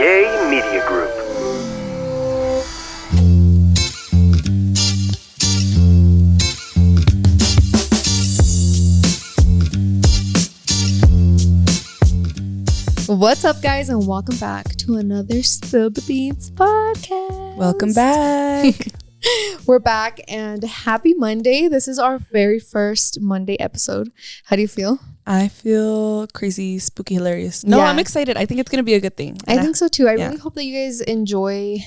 Yay Media Group. What's up, guys, and welcome back to another Spill the Beans podcast. Welcome back. We're back, and happy Monday. This is our very first Monday episode. How do you feel? I feel crazy, spooky, hilarious. No, Yeah. I'm excited. I think it's going to be a good thing. I think so too. I yeah. really hope that you guys enjoy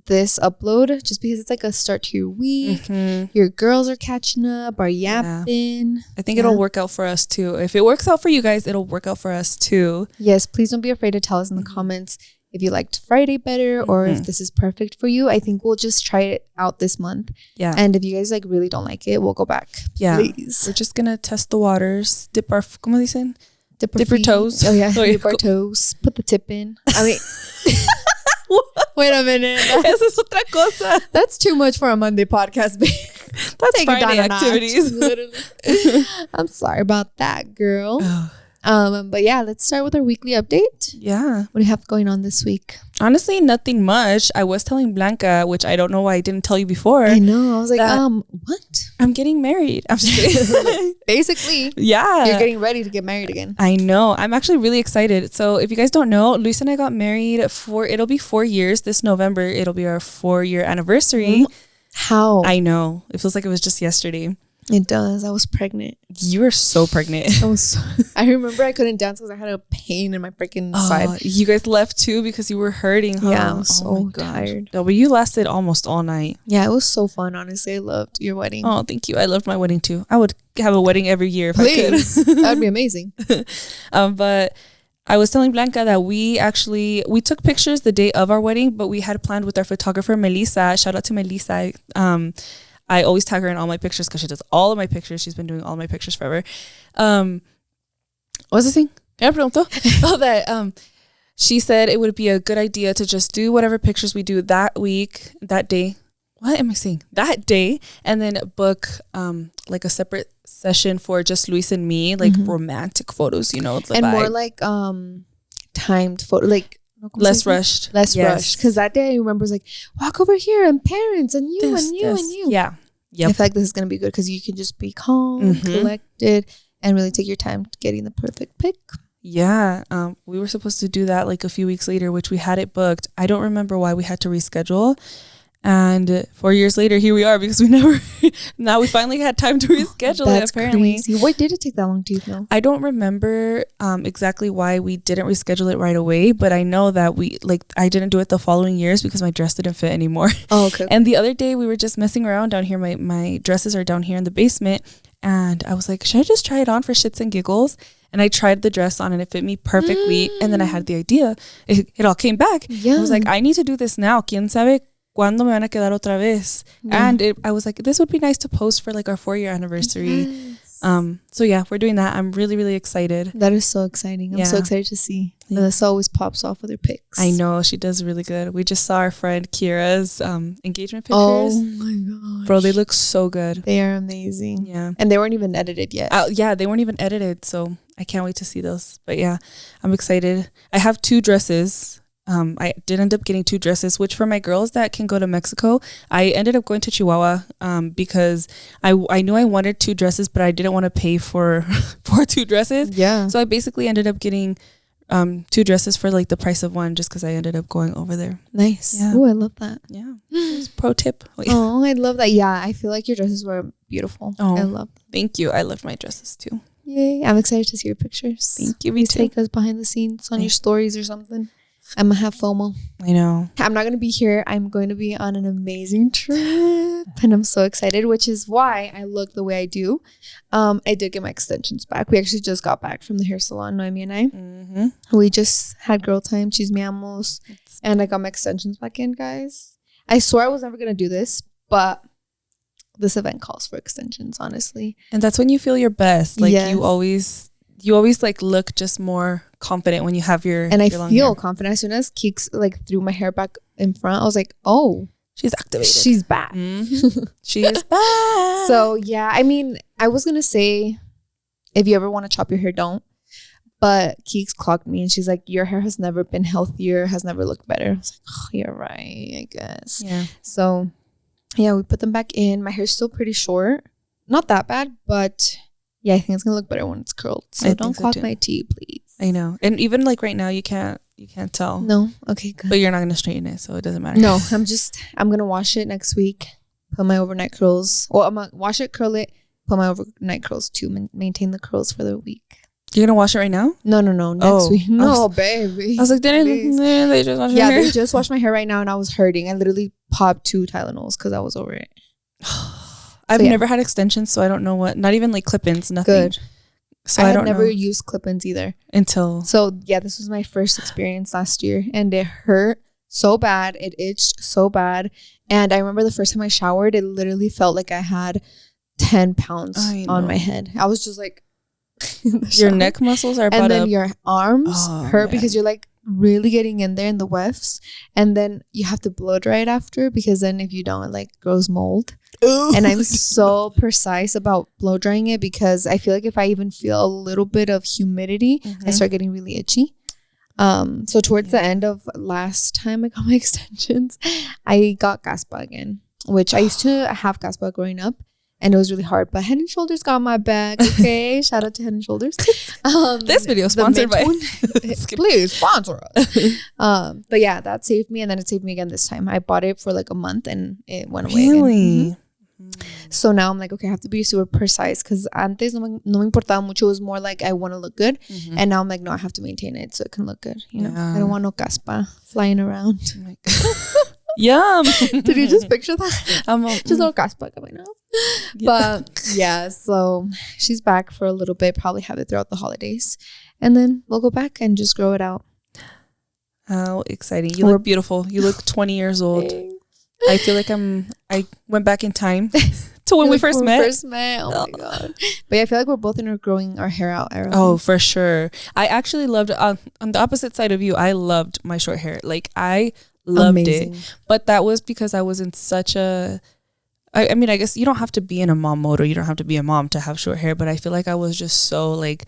this upload, just because it's like a start to your week. Mm-hmm. Your girls are catching up, are yapping. I think it'll work out for us too. If it works out for you guys, it'll work out for us too. Yes, please don't be afraid to tell us in the comments if you liked Friday better or if this is perfect for you. I think we'll just try it out this month. Yeah. And if you guys like really don't like it, we'll go back. Yeah. Please. We're just going to test the waters, dip our, ¿cómo dicen? Dip your toes. Oh, yeah. Oh, Dip our toes. Put the tip in. I mean, wait a minute. Esa es otra cosa. That's too much for a Monday podcast, babe. That's Friday activities. Literally. I'm sorry about that, girl. But yeah, let's start with our weekly update. Yeah. What do you have going on this week? Honestly, nothing much. I was telling Blanca, which I don't know why I didn't tell you before. I know. I was like, what? I'm getting married. I'm just kidding. Basically, Yeah. you're getting ready to get married again. I know. I'm actually really excited. So if you guys don't know, Luis and I got married it'll be 4 years this November. It'll be our 4-year anniversary. How? I know. It feels like it was just yesterday. It does. I was pregnant. You were so pregnant. I remember I couldn't dance because I had a pain in my freaking side. You guys left too because you were hurting, huh? Yeah, I was so my gosh. tired. No, but you lasted almost all night. Yeah, it was so fun, honestly. I loved your wedding. Oh, thank you. I loved my wedding too. I would have a wedding every year if Please. I could. That would be amazing. But I was telling Blanca that we took pictures the day of our wedding, but we had planned with our photographer, Melissa. Shout out to Melissa. I always tag her in all my pictures because she does all of my pictures. She's been doing all my pictures forever. What's the thing? She said it would be a good idea to just do whatever pictures we do that day. What am I saying? That day, and then book like a separate session for just Luis and me, like romantic photos, and vibe. More like timed photo, like less rushed. Rushed. Because that day I remember it was like, walk over here and parents and you and you and you. Yeah. Yep. I feel like this is gonna be good because you can just be calm, collected, and really take your time getting the perfect pic. Yeah. We were supposed to do that like a few weeks later, which we had it booked. I don't remember why we had to reschedule. And 4 years later, here we are because now we finally had time to reschedule it, apparently. Crazy. Why did it take that long, do you know? I don't remember exactly why we didn't reschedule it right away, but I know that I didn't do it the following years because my dress didn't fit anymore. Oh, okay. And the other day we were just messing around down here. My dresses are down here in the basement. And I was like, should I just try it on for shits and giggles? And I tried the dress on and it fit me perfectly. And then I had the idea. It all came back. Yeah. I was like, I need to do this now. ¿Quién sabe cuándo me van a quedar otra vez? Yeah. And I was like, this would be nice to post for like our 4-year anniversary. Yes. So yeah, we're doing that. I'm really, really excited. That is so exciting. I'm so excited to see. Melissa always pops off with her pics. I know, she does really good. We just saw our friend Kira's engagement pictures. Oh my gosh. Bro, they look so good. They are amazing. Yeah. And they weren't even edited yet. Yeah, they weren't even edited. So I can't wait to see those. But yeah, I'm excited. I have 2 dresses. I did end up getting 2 dresses, which for my girls that can go to Mexico, I ended up going to Chihuahua because I knew I wanted 2 dresses, but I didn't want to pay for 2 dresses. Yeah. So I basically ended up getting 2 dresses for like the price of one just because I ended up going over there. Nice. Yeah. Oh, I love that. Yeah. Pro tip. Oh, I love that. Yeah, I feel like your dresses were beautiful. Oh, I love them. Thank you. I love my dresses too. Yay. I'm excited to see your pictures. Thank you. Please take us behind the scenes on your stories or something. I'm gonna have FOMO. I know. I'm not gonna be here. I'm going to be on an amazing trip, and I'm so excited, which is why I look the way I do. I did get my extensions back. We actually just got back from the hair salon, Noemi and I. We just had girl time, chismeamos, and I got my extensions back in, guys. I swore I was never gonna do this, but this event calls for extensions, honestly. And that's when you feel your best. Like yes. you always like look just more confident when you have your and I long feel hair. confident as soon as Keeks like threw my hair back in front. I was like, oh, she's activated. She's back. She is back. So yeah, I mean, I was gonna say, if you ever want to chop your hair, don't. But Keeks clocked me and she's like, your hair has never been healthier, has never looked better. I was like, oh, you're right, I guess. Yeah. So, yeah, we put them back in. My hair's still pretty short. Not that bad, but yeah, I think it's going to look better when it's curled. So don't clock my tea, please. I know. And even like right now, you can't tell. No? Okay, good. But you're not going to straighten it, so it doesn't matter. No, I'm going to wash it next week. Put my overnight curls. Well, I'm going to wash it, curl it, put my overnight curls to maintain the curls for the week. You're going to wash it right now? No. Next week. No, baby. I was like, they just wash your hair? Yeah, they just washed my hair right now and I was hurting. I literally popped 2 Tylenols because I was over it. I've never had extensions, so I don't know what. Not even like clip-ins, nothing. Good. So I don't never used clip-ins either. Until. So yeah, this was my first experience last year and it hurt so bad. It itched so bad. And I remember the first time I showered, it literally felt like I had 10 pounds on my head. I was just like. Your neck muscles are and then up. Your arms hurt because you're like really getting in there in the wefts, and then you have to blow dry it after because then if you don't, it like grows mold. Ooh. And I'm so precise about blow drying it because I feel like if I even feel a little bit of humidity, I start getting really itchy. So towards the end of last time I got my extensions, I got caspa again, which I used to have caspa growing up. And it was really hard, but Head & Shoulders got my back. Okay, shout out to Head & Shoulders. This video sponsored by. Please sponsor us. But yeah, that saved me, and then it saved me again this time. I bought it for like a month, and it went away. Really? So now I'm like, okay, I have to be super precise because antes no me importaba mucho. It was more like I want to look good, and now I'm like, no, I have to maintain it so it can look good. You know, I don't want no caspa flying around. Oh my God. Yum. Did you just picture that? Just a little caspa coming out. Yeah. But yeah, so she's back for a little bit. Probably have it throughout the holidays, and then we'll go back and just grow it out. How exciting! You look beautiful. You look 20 years old. Thanks. I feel like I went back in time to when we first met. Oh my God. But yeah, I feel like we're both in our growing our hair out era. Oh, for sure. I actually loved on the opposite side of you. I loved my short hair. Like I loved it. But that was because I was in such a I mean, I guess you don't have to be in a mom mode or you don't have to be a mom to have short hair, but I feel like I was just so like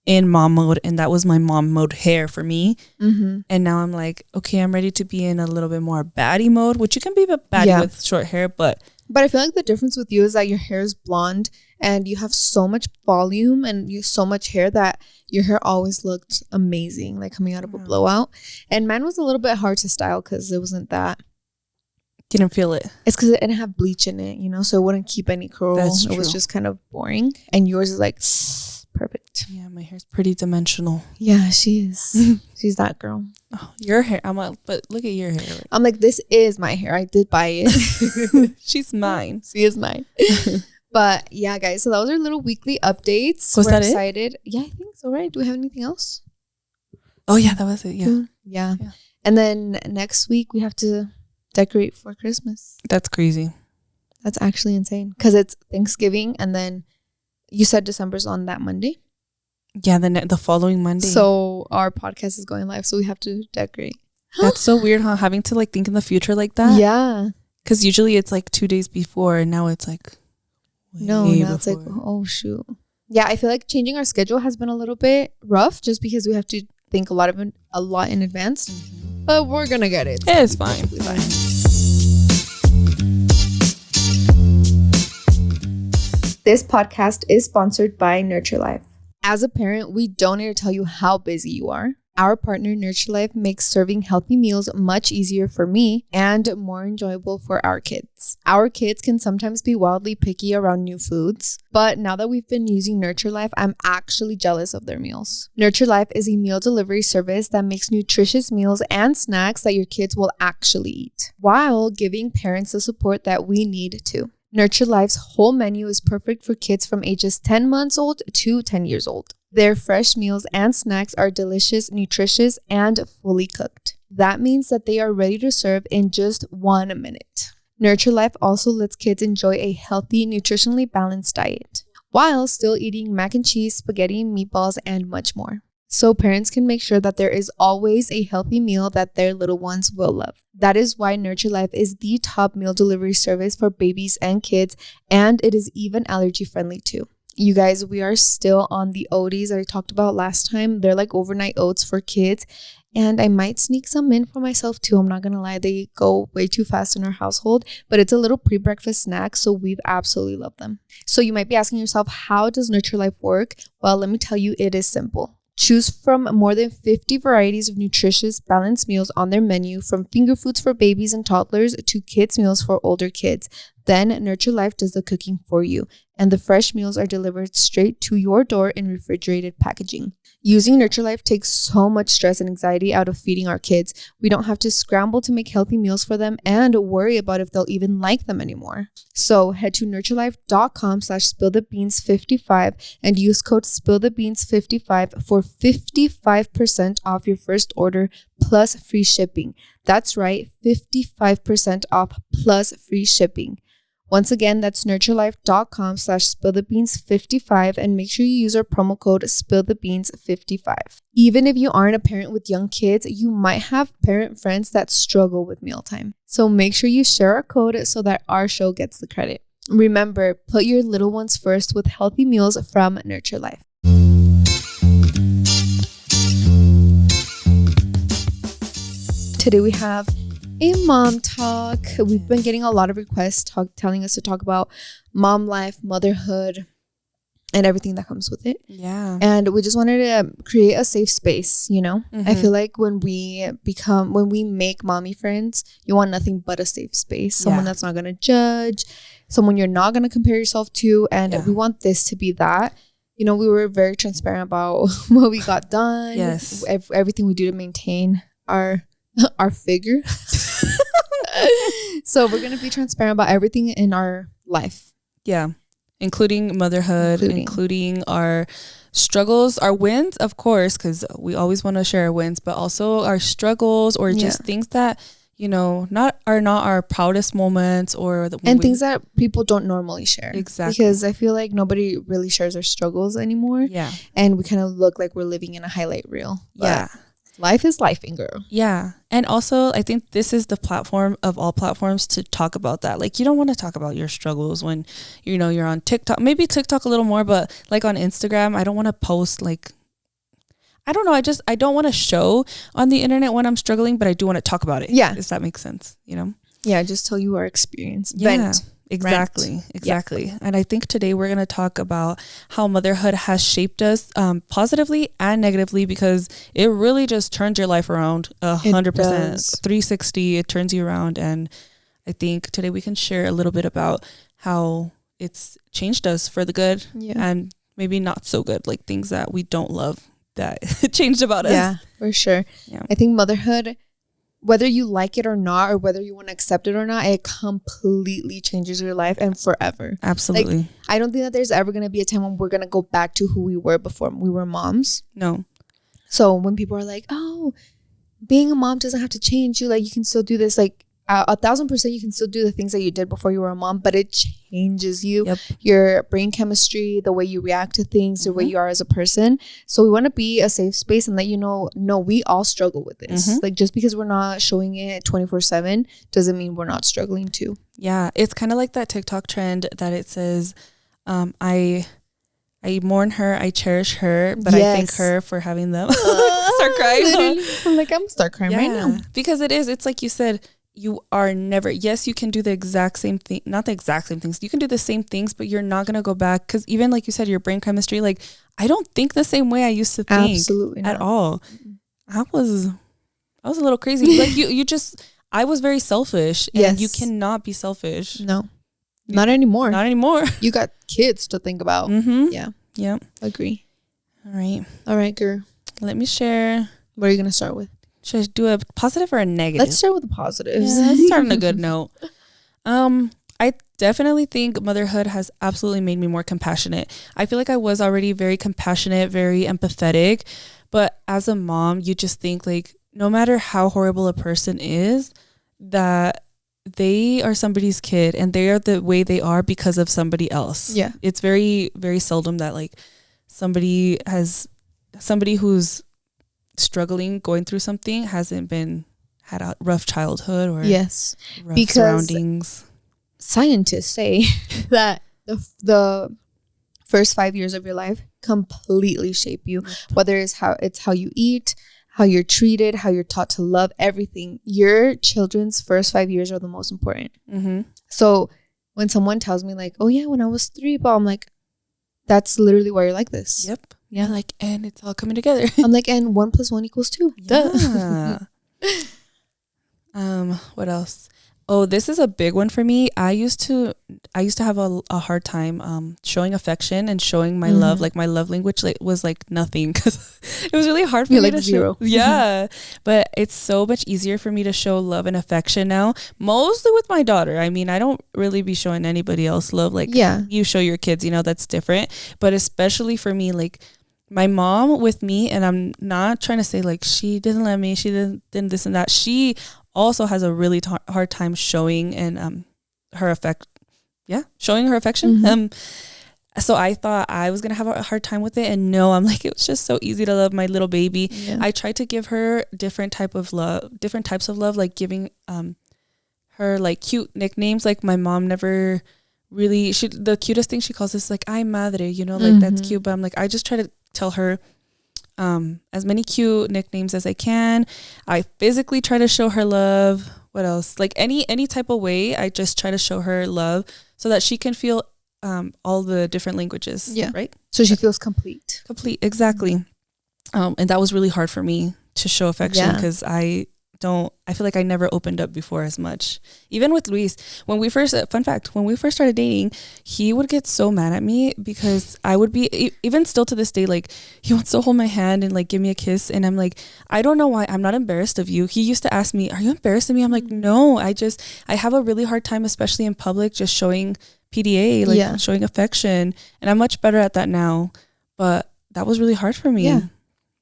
in mom mode, and that was my mom mode hair for me. And now I'm like, okay, I'm ready to be in a little bit more baddie mode, which you can be a baddie with short hair, but I feel like the difference with you is that your hair is blonde and you have so much volume and you have so much hair that your hair always looked amazing, like coming out of a blowout. And mine was a little bit hard to style because it wasn't that. Didn't feel it. It's because it didn't have bleach in it, you know, so it wouldn't keep any curl. That's true. It was just kind of boring. And yours is like perfect. Yeah, my hair's pretty dimensional. Yeah, she is. She's that girl. Oh, your hair. I'm like, but look at your hair. I'm like, this is my hair. I did buy it. She's mine. She is mine. But yeah, guys, so that was our little weekly updates. Was We're that excited. Yeah, I think so, right? Do we have anything else? Oh yeah, that was it. Yeah. And then next week we have to decorate for Christmas. That's crazy. That's actually insane because it's Thanksgiving, and then you said December's on that Monday. Yeah, the following Monday. So our podcast is going live, so we have to decorate. That's so weird, huh? Having to like think in the future like that. Yeah. Because usually it's like 2 days before, and now it's like now it's like, oh shoot. Yeah, I feel like changing our schedule has been a little bit rough just because we have to think a lot in advance. But we're gonna get it. It's fine. This podcast is sponsored by Nurture Life. As a parent, we don't need to tell you how busy you are. Our partner, Nurture Life, makes serving healthy meals much easier for me and more enjoyable for our kids. Our kids can sometimes be wildly picky around new foods, but now that we've been using Nurture Life, I'm actually jealous of their meals. Nurture Life is a meal delivery service that makes nutritious meals and snacks that your kids will actually eat, while giving parents the support that we need too. Nurture Life's whole menu is perfect for kids from ages 10 months old to 10 years old. Their fresh meals and snacks are delicious, nutritious, and fully cooked. That means that they are ready to serve in just 1 minute. Nurture Life also lets kids enjoy a healthy, nutritionally balanced diet, while still eating mac and cheese, spaghetti, meatballs, and much more. So parents can make sure that there is always a healthy meal that their little ones will love. That is why Nurture Life is the top meal delivery service for babies and kids, and it is even allergy friendly too. You guys, we are still on the Oaties that I talked about last time. They're like overnight oats for kids. And I might sneak some in for myself too. I'm not going to lie. They go way too fast in our household. But it's a little pre-breakfast snack. So we've absolutely loved them. So you might be asking yourself, how does Nurture work? Well, let me tell you, it is simple. Choose from more than 50 varieties of nutritious, balanced meals on their menu, from finger foods for babies and toddlers to kids' meals for older kids. Then Nurture Life does the cooking for you, and the fresh meals are delivered straight to your door in refrigerated packaging. Using Nurture Life takes so much stress and anxiety out of feeding our kids. We don't have to scramble to make healthy meals for them and worry about if they'll even like them anymore. So head to nurturelife.com/spillthebeans55 and use code spillthebeans55 for 55% off your first order plus free shipping. That's right, 55% off plus free shipping. Once again, that's nurturelife.com/spillthebeans55 and make sure you use our promo code spillthebeans55. Even if you aren't a parent with young kids, you might have parent friends that struggle with mealtime. So make sure you share our code so that our show gets the credit. Remember, put your little ones first with healthy meals from Nurture Life. Today we have a mom talk. We've been getting a lot of requests telling us to talk about mom life, motherhood, and everything that comes with it. Yeah. And we just wanted to create a safe space, you know? I feel like when we make mommy friends, you want nothing but a safe space. Someone that's not going to judge, someone you're not going to compare yourself to. And we want this to be that. You know, we were very transparent about what we got done. Yes. Everything we do to maintain our figure. So we're going to be transparent about everything in our life. Yeah. Including motherhood, including our struggles, our wins, of course, because we always want to share our wins, but also our struggles or just things that, you know, are not our proudest moments things that people don't normally share. Exactly. Because I feel like nobody really shares their struggles anymore. Yeah. And we kind of look like we're living in a highlight reel. Yeah. Life is life, girl. Yeah. And also, I think this is the platform of all platforms to talk about that. Like, you don't want to talk about your struggles when, you know, you're on TikTok. Maybe TikTok a little more, but like on Instagram, I don't want to post like, I don't know. I don't want to show on the internet when I'm struggling, but I do want to talk about it. Yeah. If that makes sense, you know? Yeah. Just tell you our experience. Yeah. Exactly. Yeah. And I think today we're going to talk about how motherhood has shaped us positively and negatively, because it really just turns your life around 100%, 360. It turns you around. And I think today we can share a little bit about how it's changed us for the good and maybe not so good, like things that we don't love that changed about us. Yeah, for sure. Yeah. I think motherhood, whether you like it or not, or whether you want to accept it or not, it completely changes your life and forever. Absolutely. Like, I don't think that there's ever going to be a time when we're going to go back to who we were before we were moms. No. So when people are like, oh, being a mom doesn't have to change you, like you can still do this, like 1,000% you can still do the things that you did before you were a mom, but it changes you, your brain chemistry, the way you react to things, the way you are as a person. So we want to be a safe space and let you know, no, we all struggle with this. Like, just because we're not showing it 24/7 doesn't mean we're not struggling too. Yeah. It's kind of like that TikTok trend that it says, I mourn her, I cherish her, but I thank her for having them. Start crying. I'm like, I'm gonna start crying right now. Because it's like you said, you are never, yes, you can do the exact same thing, not the exact same things. You can do the same things, but you're not going to go back. Because even like you said, your brain chemistry, like, I don't think the same way I used to think. Absolutely at all. I was a little crazy. Like I was very selfish, and you cannot be selfish. No, not anymore. Not anymore. You got kids to think about. Yeah. Agree. All right, girl. Let me share. What are you going to start with? Should I do a positive or a negative? Let's start with the positives. Yeah, let's start on a good note. I definitely think motherhood has absolutely made me more compassionate. I feel like I was already very compassionate, very empathetic. But as a mom, you just think like, no matter how horrible a person is, that they are somebody's kid and they are the way they are because of somebody else. Yeah. It's very, very seldom that like somebody who's struggling, going through something, had a rough childhood or rough surroundings. Scientists say that the first 5 years of your life completely shape you. Whether it's how you eat, how you're treated, how you're taught to love, everything. Your children's first 5 years are the most important. So when someone tells me like, oh yeah, when I was 3, but I'm like, that's literally why you're like this. Yep. Yeah. Like, and it's all coming together. I'm like, and 1 + 1 = 2. Yeah. What else? Oh, this is a big one for me. I used to have a hard time showing affection and showing my love. Like my love language was like nothing, because it was really hard for me to 0. Yeah, but it's so much easier for me to show love and affection now. Mostly with my daughter. I mean, I don't really be showing anybody else love. Like you show your kids, that's different. But especially for me, like my mom with me, and I'm not trying to say like she didn't love me, she didn't this and that. She also has a really hard time showing and showing her affection. So I thought I was gonna have a hard time with it, and no, I'm like, it was just so easy to love my little baby. I tried to give her different types of love, like giving her like cute nicknames. Like my mom never really, the cutest thing she calls us like "ay madre," like that's cute. But I'm like, I just try to tell her as many cute nicknames as I can. I physically try to show her love. What else? Like any type of way, I just try to show her love so that she can feel all the different languages. Yeah. Right. So she feels complete. Exactly. And that was really hard for me to show affection, because I feel like I never opened up before as much. Even with Luis, fun fact, when we first started dating, he would get so mad at me because I would be, even still to this day, like he wants to hold my hand and like give me a kiss. And I'm like, I don't know why, I'm not embarrassed of you. He used to ask me, are you embarrassed of me? I'm like, no, I have a really hard time, especially in public, just showing PDA, like showing affection. And I'm much better at that now. But that was really hard for me. Yeah.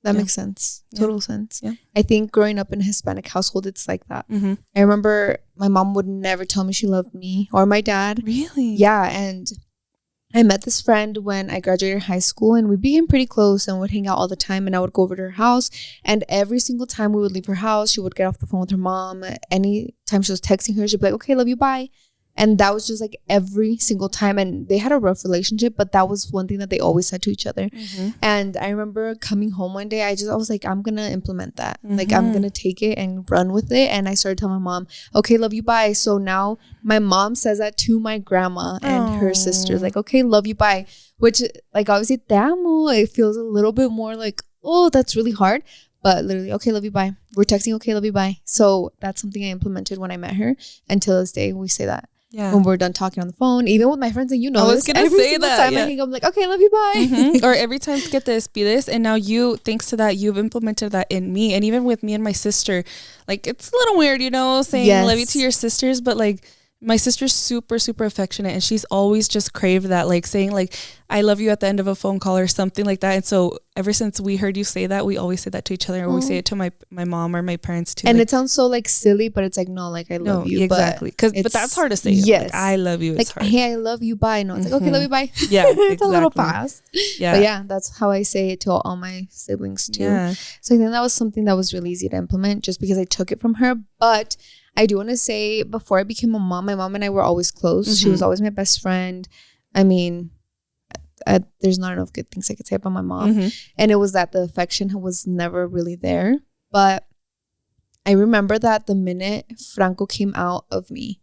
That makes sense. Total sense. Yeah. I think growing up in a Hispanic household, it's like that. I remember my mom would never tell me she loved me, or my dad. Really? Yeah. And I met this friend when I graduated high school, and we became pretty close and would hang out all the time. And I would go over to her house, and every single time we would leave her house, she would get off the phone with her mom. Anytime she was texting her, she'd be like, okay, love you, bye. And that was just like every single time. And they had a rough relationship, but that was one thing that they always said to each other. And I remember coming home one day, I was like, I'm going to implement that. Like, I'm going to take it and run with it. And I started telling my mom, okay, love you, bye. So now my mom says that to my grandma and her sisters, like, okay, love you, bye. Which, like, obviously, te amo. It feels a little bit more like, oh, that's really hard. But literally, okay, love you, bye. We're texting, okay, love you, bye. So that's something I implemented when I met her. Until this day, we say that. Yeah. When we're done talking on the phone, even with my friends, and I was gonna say that time I hang up, I'm like, okay, love you, bye. Or every time, get this, be this, and now thanks to that, you've implemented that in me, and even with me and my sister. Like, it's a little weird, saying love you to your sisters, but like my sister's super, super affectionate, and she's always just craved that, like saying like I love you at the end of a phone call or something like that. And so ever since we heard you say that, we always say that to each other, or we say it to my mom or my parents too. And like, it sounds so like silly, but it's like, no, like I love you. Exactly. But that's hard to say. Yes. Like, I love you. It's like, hard. Hey, I love you, bye. No, it's like, okay, love you, bye. Yeah. It's a little fast. Yeah. But yeah, that's how I say it to all my siblings too. Yeah. So I think that was something that was really easy to implement, just because I took it from her. But I do want to say, before I became a mom, my mom and I were always close. She was always my best friend. I mean, there's not enough good things I could say about my mom. And it was that the affection was never really there. But I remember that the minute Franco came out of me,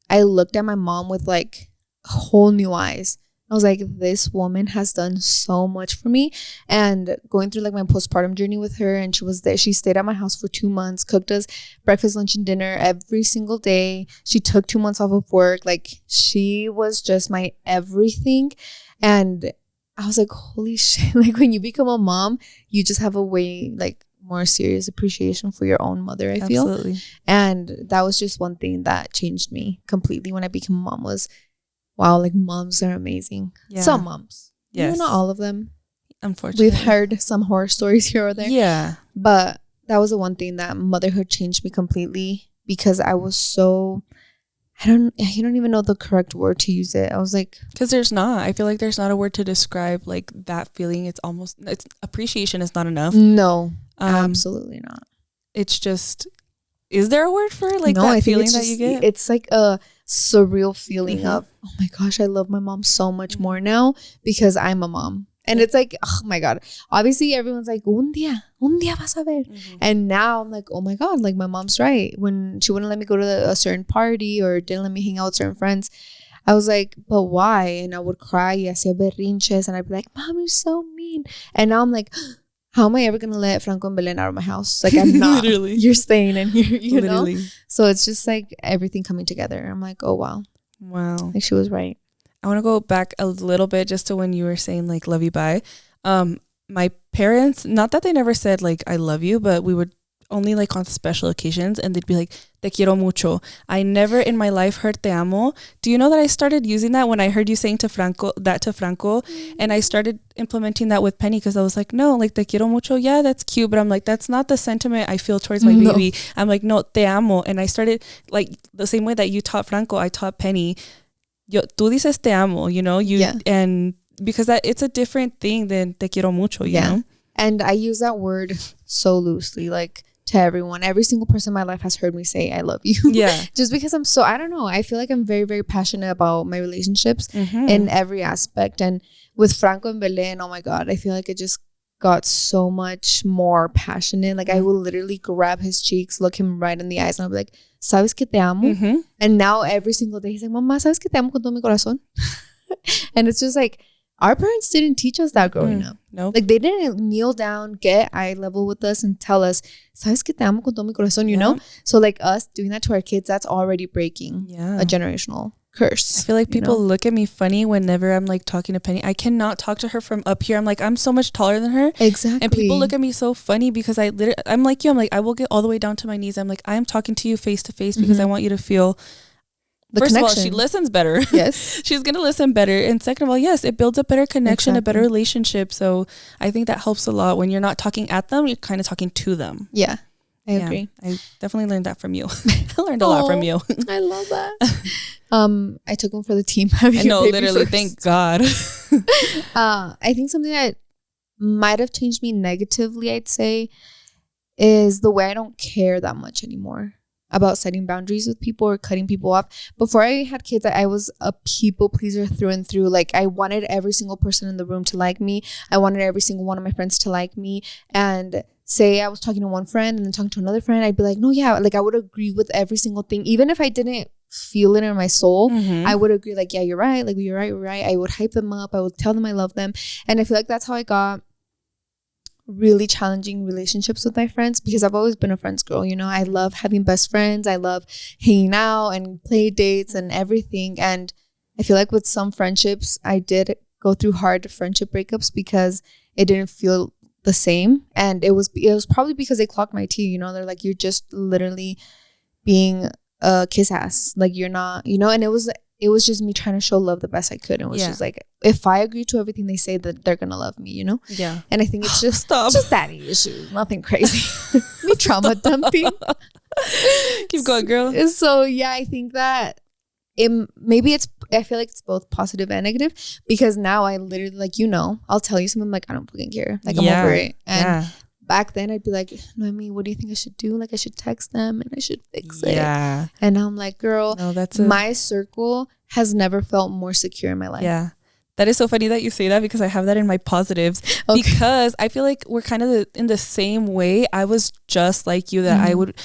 I looked at my mom with like whole new eyes. I was like, this woman has done so much for me. And going through like my postpartum journey with her, and she was there. She stayed at my house for 2 months, cooked us breakfast, lunch, and dinner every single day. She took 2 months off of work. Like, she was just my everything. And I was like, holy shit. Like, when you become a mom, you just have a way like more serious appreciation for your own mother, I feel. Absolutely. And that was just one thing that changed me completely when I became a mom, was wow, like moms are amazing. Yeah. Some moms. Yes. Not all of them. Unfortunately. We've heard some horror stories here or there. Yeah. But that was the one thing that motherhood changed me completely, because I was so, I don't even know the correct word to use it. I was like, because I feel like there's not a word to describe like that feeling. It's appreciation is not enough. No, absolutely not. It's just, is there a word for it? Like, no, that feeling that you get? It's like a surreal feeling of, oh my gosh, I love my mom so much more now because I'm a mom. And it's like, oh my God. Obviously, everyone's like, un día vas a ver. And now I'm like, oh my God, like my mom's right. When she wouldn't let me go to a certain party or didn't let me hang out with certain friends, I was like, but why? And I would cry, y hacía berrinches, and I'd be like, Mom, you're so mean. And now I'm like, how am I ever going to let Franco and Belen out of my house? Like, I'm not. Literally. You're staying in here, you know? So it's just like everything coming together. I'm like, oh, wow. Wow. Like she was right. I want to go back a little bit just to when you were saying like love you bye. My parents, not that they never said like I love you, but we would only like on special occasions, and they'd be like te quiero mucho. I never in my life heard te amo. Do you know that I started using that when I heard you saying to Franco, and I started implementing that with Penny, because I was like, no, like te quiero mucho, yeah, that's cute, but I'm like, that's not the sentiment I feel towards my baby. I'm like, no, te amo. And I started like the same way that you taught Franco, I taught Penny. Tú dices te amo, you know, and because that it's a different thing than te quiero mucho, you know? And I use that word so loosely, like to everyone. Every single person in my life has heard me say I love you. Yeah. Just because I don't know, I feel like I'm very, very passionate about my relationships in every aspect. And with Franco and Belen, oh my God, I feel like it just got so much more passionate. Like I will literally grab his cheeks, look him right in the eyes, and I'll be like, ¿sabes que te amo? And now every single day he's like, Mamá, ¿sabes que te amo con todo mi corazón? And it's just like, our parents didn't teach us that growing up. Nope. Like they didn't kneel down, get eye level with us and tell us, ¿sabes que te amo con todo mi corazón? You know? So like us doing that to our kids, that's already breaking a generational curse. I feel like people look at me funny whenever I'm like talking to Penny. I cannot talk to her from up here. I'm like, I'm so much taller than her. Exactly. And people look at me so funny because I'm like you. I'm like, I will get all the way down to my knees. I'm like, I am talking to you face to face because I want you to feel the first connection. Of all, she listens better. Yes. She's going to listen better. And second of all, yes, it builds a better connection, a better relationship. So I think that helps a lot. When you're not talking at them, you're kind of talking to them. Yeah. I agree. I definitely learned that from you. I learned a lot from you. I love that. I took one for the team. I know, literally. First. Thank God. I think something that might have changed me negatively, I'd say, is the way I don't care that much anymore about setting boundaries with people or cutting people off. Before I had kids, I was a people pleaser through and through. Like I wanted every single person in the room to like me. I wanted every single one of my friends to like me. And say I was talking to one friend and then talking to another friend, I'd be like, no, yeah, like I would agree with every single thing. Even if I didn't feel it in my soul, I would agree like, yeah, you're right. Like, you're right. We're right. I would hype them up. I would tell them I love them. And I feel like that's how I got really challenging relationships with my friends, because I've always been a friends girl. You know, I love having best friends. I love hanging out and play dates and everything. And I feel like with some friendships, I did go through hard friendship breakups because it didn't feel the same. And it was probably because they clocked my tea. You know, they're like, you're just literally being a kiss ass. Like you're not, you know. And it was just me trying to show love the best I could. And it was just like, if I agree to everything they say, that they're gonna love me, you know. Yeah. And I think it's just just daddy issues, nothing crazy. Me trauma dumping. Keep going, girl. So yeah, I think that I feel like it's both positive and negative, because now I literally, like, you know, I'll tell you something, like, I don't fucking care. Like, I'm over it. And back then I'd be like, no, I mean, what do you think I should do? Like, I should text them and I should fix it. Yeah. And now I'm like, girl, my circle has never felt more secure in my life. Yeah. That is so funny that you say that, because I have that in my positives. Okay. Because I feel like we're kind of in the same way. I was just like you, that I would...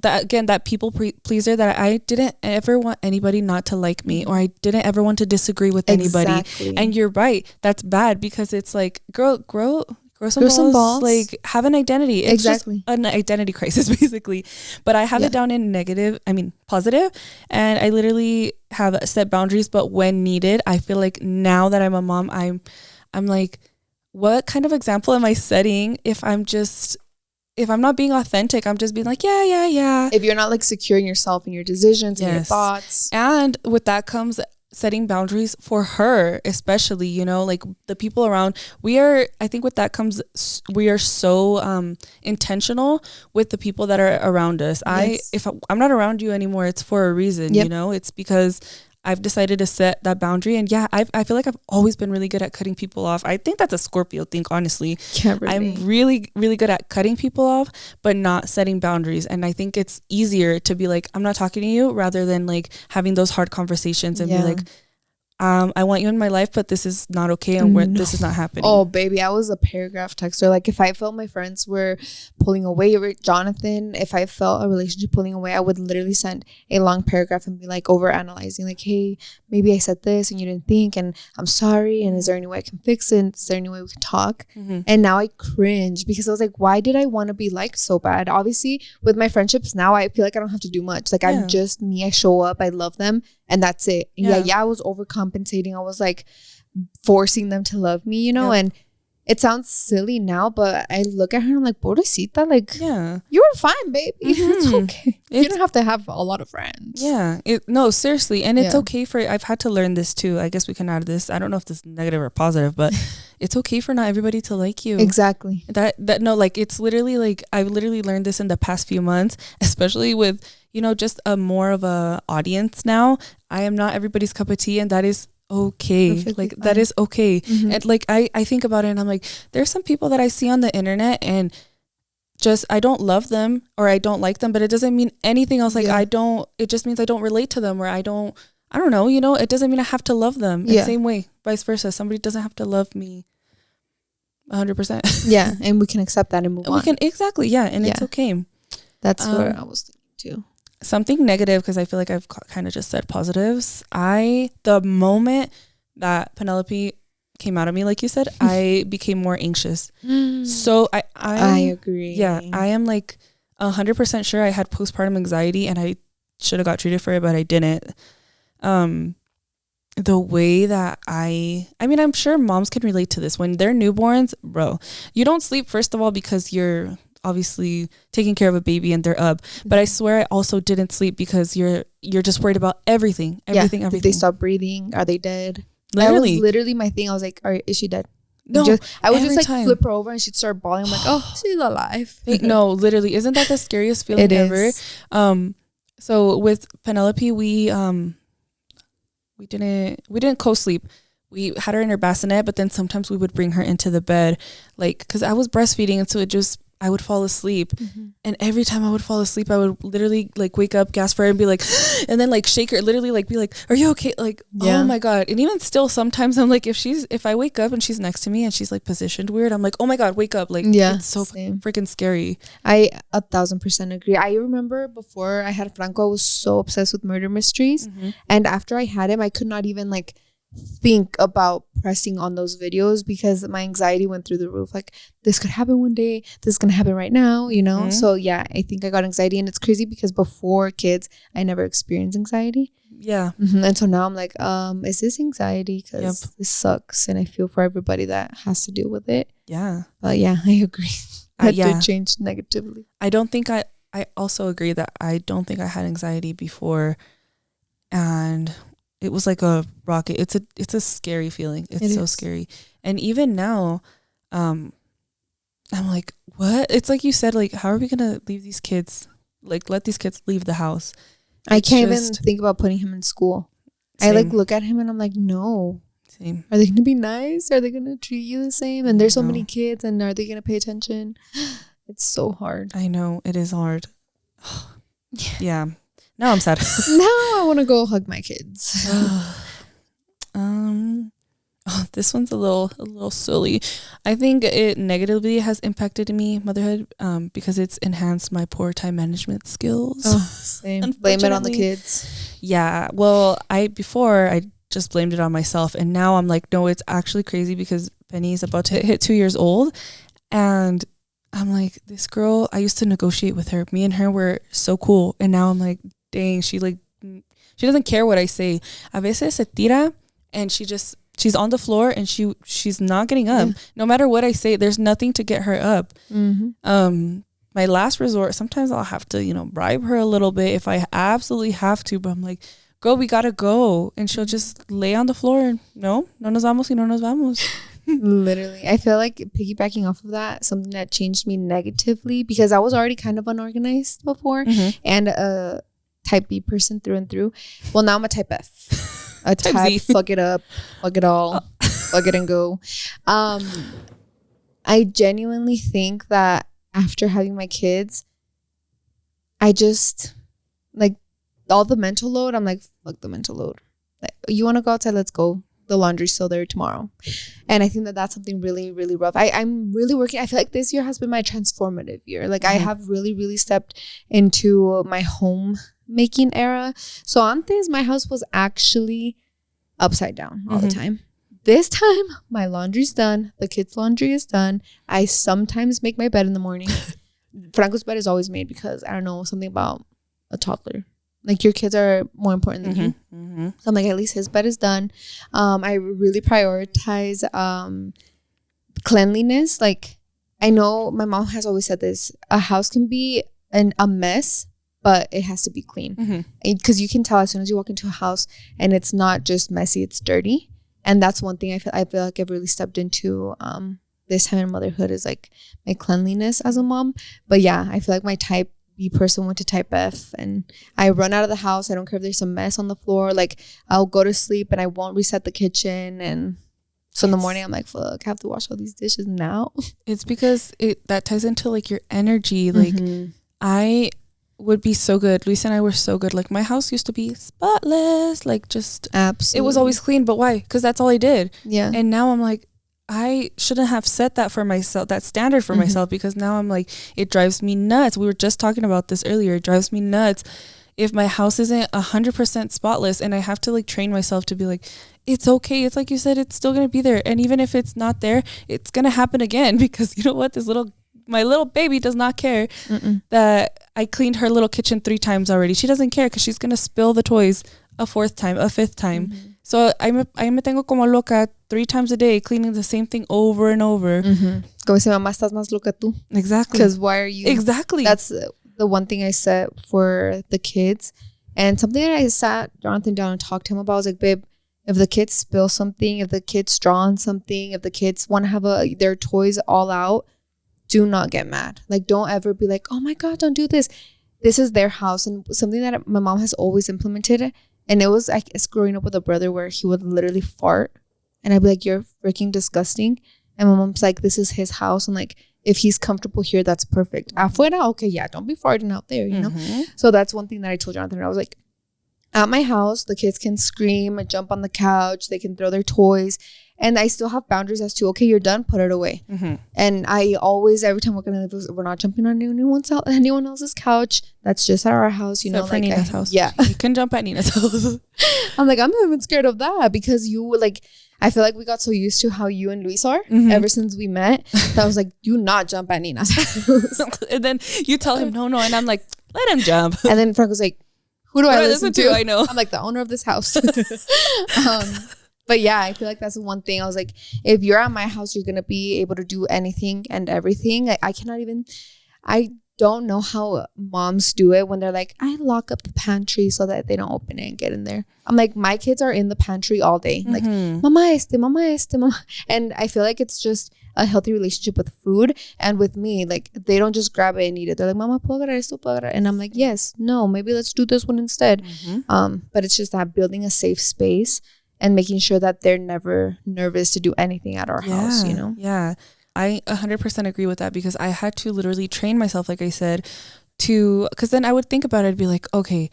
that people pleaser, that I didn't ever want anybody not to like me, or I didn't ever want to disagree with anybody. Exactly. And you're right, that's bad, because it's like, girl, grow some balls, like have an identity. It's just an identity crisis basically. But I have it down in positive, and I literally have set boundaries, but when needed. I feel like now that I'm a mom, I'm like, what kind of example am I setting if I'm not being authentic? I'm just being like, yeah. If you're not like secure in yourself and your decisions and your thoughts. And with that comes setting boundaries for her, especially, you know, like the people around. I think with that comes, we are so intentional with the people that are around us. Yes. If I'm not around you anymore, it's for a reason, you know, it's because I've decided to set that boundary. And yeah, I feel like I've always been really good at cutting people off. I think that's a Scorpio thing, honestly. I'm really, really good at cutting people off, but not setting boundaries. And I think it's easier to be like, I'm not talking to you, rather than like having those hard conversations and be like, I want you in my life, but this is not okay, and this is not happening. Oh, baby, I was a paragraph texter. Like, if I felt my friends were pulling away, or Jonathan, if I felt a relationship pulling away, I would literally send a long paragraph and be like over analyzing, like, hey, maybe I said this and you didn't think, and I'm sorry, and is there any way I can fix it? Is there any way we can talk? And now I cringe because I was like, why did I want to be liked so bad? Obviously, with my friendships now, I feel like I don't have to do much. Like, I'm just me. I show up, I love them, and that's it. I was overcompensating. I was like forcing them to love me, you know. And it sounds silly now, but I look at her and I'm like, pobrecita, like, you were fine, baby. It's okay. You don't have to have a lot of friends. No, seriously. And it's okay for, I've had to learn this too. I guess we can add this. I don't know if this is negative or positive, but it's okay for not everybody to like you. Exactly. No, like, it's literally like, I've literally learned this in the past few months, especially with, you know, just a more of a audience now. I am not everybody's cup of tea, and that is okay. Perfectly like fine. That is okay. And like, I think about it and I'm like, there's some people that I see on the internet and just, I don't love them or I don't like them, but it doesn't mean anything else. Like, it just means I don't relate to them, or I don't know, you know, it doesn't mean I have to love them. The same way, vice versa. Somebody doesn't have to love me 100%. And we can accept that and move on. We can, exactly. And it's okay. That's what I was thinking too. Something negative, because I feel like I've kind of just said positives. The moment that Penelope came out of me, like you said, I became more anxious. So I agree. Yeah, I am like 100% sure I had postpartum anxiety, and I should have got treated for it, but I didn't. The way that I mean, I'm sure moms can relate to this. When they're newborns, bro, you don't sleep, first of all, because you're obviously taking care of a baby and they're up, but I swear I also didn't sleep because you're just worried about everything. Did they stop breathing? Are they dead? Literally. That was literally my thing. I was like, is she dead? No, I would just like flip her over and she'd start bawling. I'm like, oh, she's alive. No, literally, isn't that the scariest feeling ever? So with Penelope, we didn't co-sleep. We had her in her bassinet, but then sometimes we would bring her into the bed, like, because I was breastfeeding, and so I would fall asleep. And every time I would fall asleep, I would literally like wake up, gasp for her and be like, and then like shake her, literally like be like, are you okay? Like, oh my God. And even still, sometimes I'm like, if I wake up and she's next to me and she's like positioned weird, I'm like, oh my God, wake up. Like, it's so freaking scary. I 1,000% agree. I remember before I had Franco, I was so obsessed with murder mysteries. And after I had him, I could not even like think about pressing on those videos because my anxiety went through the roof. Like, this could happen one day, this is gonna happen right now, you know. So I think I got anxiety, and it's crazy because before kids I never experienced anxiety. And so now I'm like, is this anxiety? Because this sucks, and I feel for everybody that has to deal with it. But I agree. That did change negatively. I also agree that I don't think I had anxiety before, and it was like a rocket. It's a scary feeling. It's so scary. And even now, I'm like, what? It's like you said, like, how are we gonna leave these kids? Like, let these kids leave the house. I can't even think about putting him in school. Same. I like look at him and I'm like, no. Same. Are they gonna be nice? Are they gonna treat you the same? And there's so many kids, and are they gonna pay attention? It's so hard. I know, it is hard. Yeah. Now I'm sad. Now I want to go hug my kids. This one's a little silly. I think it negatively has impacted me, motherhood, because it's enhanced my poor time management skills. Same. Blame it on the kids. Yeah. Well, before I just blamed it on myself, and now I'm like, no, it's actually crazy because Penny's about to hit 2 years old, and I'm like, this girl, I used to negotiate with her. Me and her were so cool, and now I'm like, dang, she doesn't care what I say. A veces se tira, and she's on the floor, and she's not getting up. No matter what I say, there's nothing to get her up. My last resort, sometimes I'll have to, bribe her a little bit if I absolutely have to, but I'm like, girl, we gotta go. And she'll just lay on the floor and no nos vamos y no nos vamos. Literally. I feel like piggybacking off of that, something that changed me negatively, because I was already kind of unorganized before and a type B person through and through. Well, now I'm a type F. a type fuck it up, fuck it all, fuck it and go. I genuinely think that after having my kids, I just like all the mental load. I'm like, fuck the mental load. Like, you want to go outside? Let's go. The laundry's still there tomorrow. And I think that that's something really, really rough. I'm really working. I feel like this year has been my transformative year. Like I have really, really stepped into my homemaking era. So antes, my house was actually upside down all the time. This time, my laundry's done. The kids' laundry is done. I sometimes make my bed in the morning. Franco's bed is always made because, I don't know, something about a toddler. Like, your kids are more important than you. So I'm like, at least his bed is done. I really prioritize cleanliness. Like, I know my mom has always said this. A house can be a mess, but it has to be clean. Because you can tell as soon as you walk into a house and it's not just messy, it's dirty. And that's one thing I feel like I've really stepped into this time in motherhood is like my cleanliness as a mom. But yeah, I feel like my type B person went to type F, and I run out of the house. I don't care if there's a mess on the floor. Like, I'll go to sleep and I won't reset the kitchen. And so in the morning, I'm like, fuck, I have to wash all these dishes now. It's because that ties into like your energy. Like I would be so good. Luis and I were so good. Like, my house used to be spotless. Like, just absolutely, it was always clean. But why? Because that's all I did. Yeah. And now I'm like, I shouldn't have set that for myself, that standard for myself, because now I'm like, it drives me nuts. We were just talking about this earlier. It drives me nuts if my house isn't 100% spotless, and I have to like train myself to be like, it's okay. It's like you said, it's still going to be there. And even if it's not there, it's going to happen again, because you know what? My little baby does not care that I cleaned her little kitchen 3 times already. She doesn't care because she's going to spill the toys a 4th time, a 5th time. So I me tengo como loca 3 times a day cleaning the same thing over and over. Como si mamá estás más loca tú. Exactly. Because why are you? Exactly. That's the one thing I said for the kids. And something that I sat Jonathan down and talked to him about, I was like, babe, if the kids spill something, if the kids draw on something, if the kids want to have their toys all out, do not get mad. Like, don't ever be like, oh my God, don't do this. This is their house. And something that my mom has always implemented, and it was like, it's growing up with a brother where he would literally fart, and I'd be like, you're freaking disgusting. And my mom's like, this is his house, and like, if he's comfortable here, that's perfect. Afuera, okay, yeah, don't be farting out there, you know? So that's one thing that I told Jonathan. I was like, at my house, the kids can scream and jump on the couch, they can throw their toys, and I still have boundaries as to, okay, you're done, put it away. And I always, every time we're gonna leave, we're not jumping on anyone else's couch. That's just at our house, you know. Like, Nina's house. Yeah, you can jump at Nina's house. I'm like, I'm not even scared of that, because you like, I feel like we got so used to how you and Luis are ever since we met, that I was like, do not jump at Nina's house. And then you tell him no, and I'm like, let him jump. And then Frank was like, who do I listen to? I know. I'm like, the owner of this house. But yeah, I feel like that's one thing. I was like, if you're at my house, you're going to be able to do anything and everything. I don't know how moms do it when they're like, I lock up the pantry so that they don't open it and get in there. I'm like, my kids are in the pantry all day. Like, mama mama. And I feel like it's just a healthy relationship with food and with me. Like, they don't just grab it and eat it. They're like, mama, puedo agarrar esto, puedo agarrar. And I'm like, yes, no, maybe let's do this one instead. But it's just that building a safe space and making sure that they're never nervous to do anything at our house, you know? Yeah, I 100% agree with that, because I had to literally train myself, like I said, because then I would think about it and be like, okay,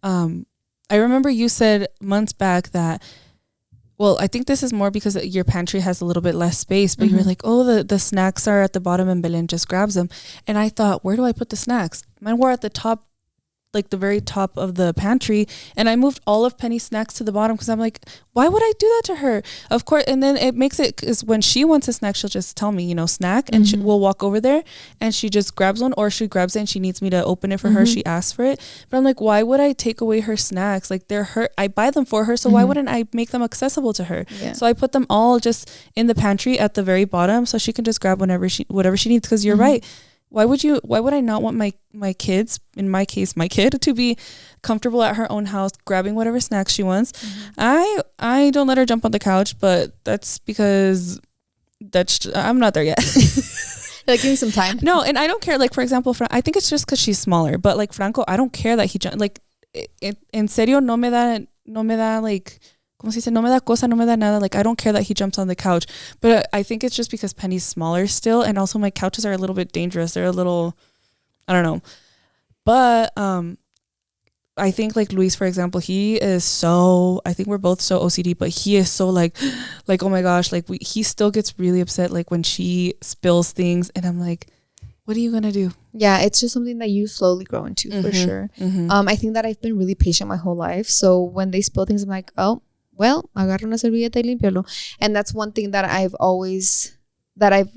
I remember you said months back that, well, I think this is more because your pantry has a little bit less space, but you were like, oh, the snacks are at the bottom and Belen just grabs them. And I thought, where do I put the snacks? Mine were at the top, like the very top of the pantry, and I moved all of Penny's snacks to the bottom, because I'm like, why would I do that to her? Of course. And then it makes it, because when she wants a snack, she'll just tell me, you know, snack, and we'll walk over there and she just grabs one, or she grabs it and she needs me to open it for her. She asks for it, but I'm like, why would I take away her snacks? Like, they're her, I buy them for her, so why wouldn't I make them accessible to her? So I put them all just in the pantry at the very bottom, so she can just grab whatever she needs. Because you're right. Why would I not want my kids, in my case, my kid, to be comfortable at her own house, grabbing whatever snacks she wants? I don't let her jump on the couch, but that's because I'm not there yet. Like, give me some time. No, and I don't care. Like, for example, I think it's just because she's smaller, but like Franco, I don't care that he like, en serio, no me da like como se dice, no me da cosa, no me da nada. Like, I don't care that he jumps on the couch. But I think it's just because Penny's smaller still. And also my couches are a little bit dangerous. They're a little, I don't know. But I think like Luis, for example, he is so, I think we're both so OCD, but he is so like, oh my gosh, like he still gets really upset like when she spills things. And I'm like, what are you going to do? Yeah, it's just something that you slowly grow into for sure. I think that I've been really patient my whole life. So when they spill things, I'm like, oh, well, agarra una servilleta y limpiarlo. And that's one thing that I've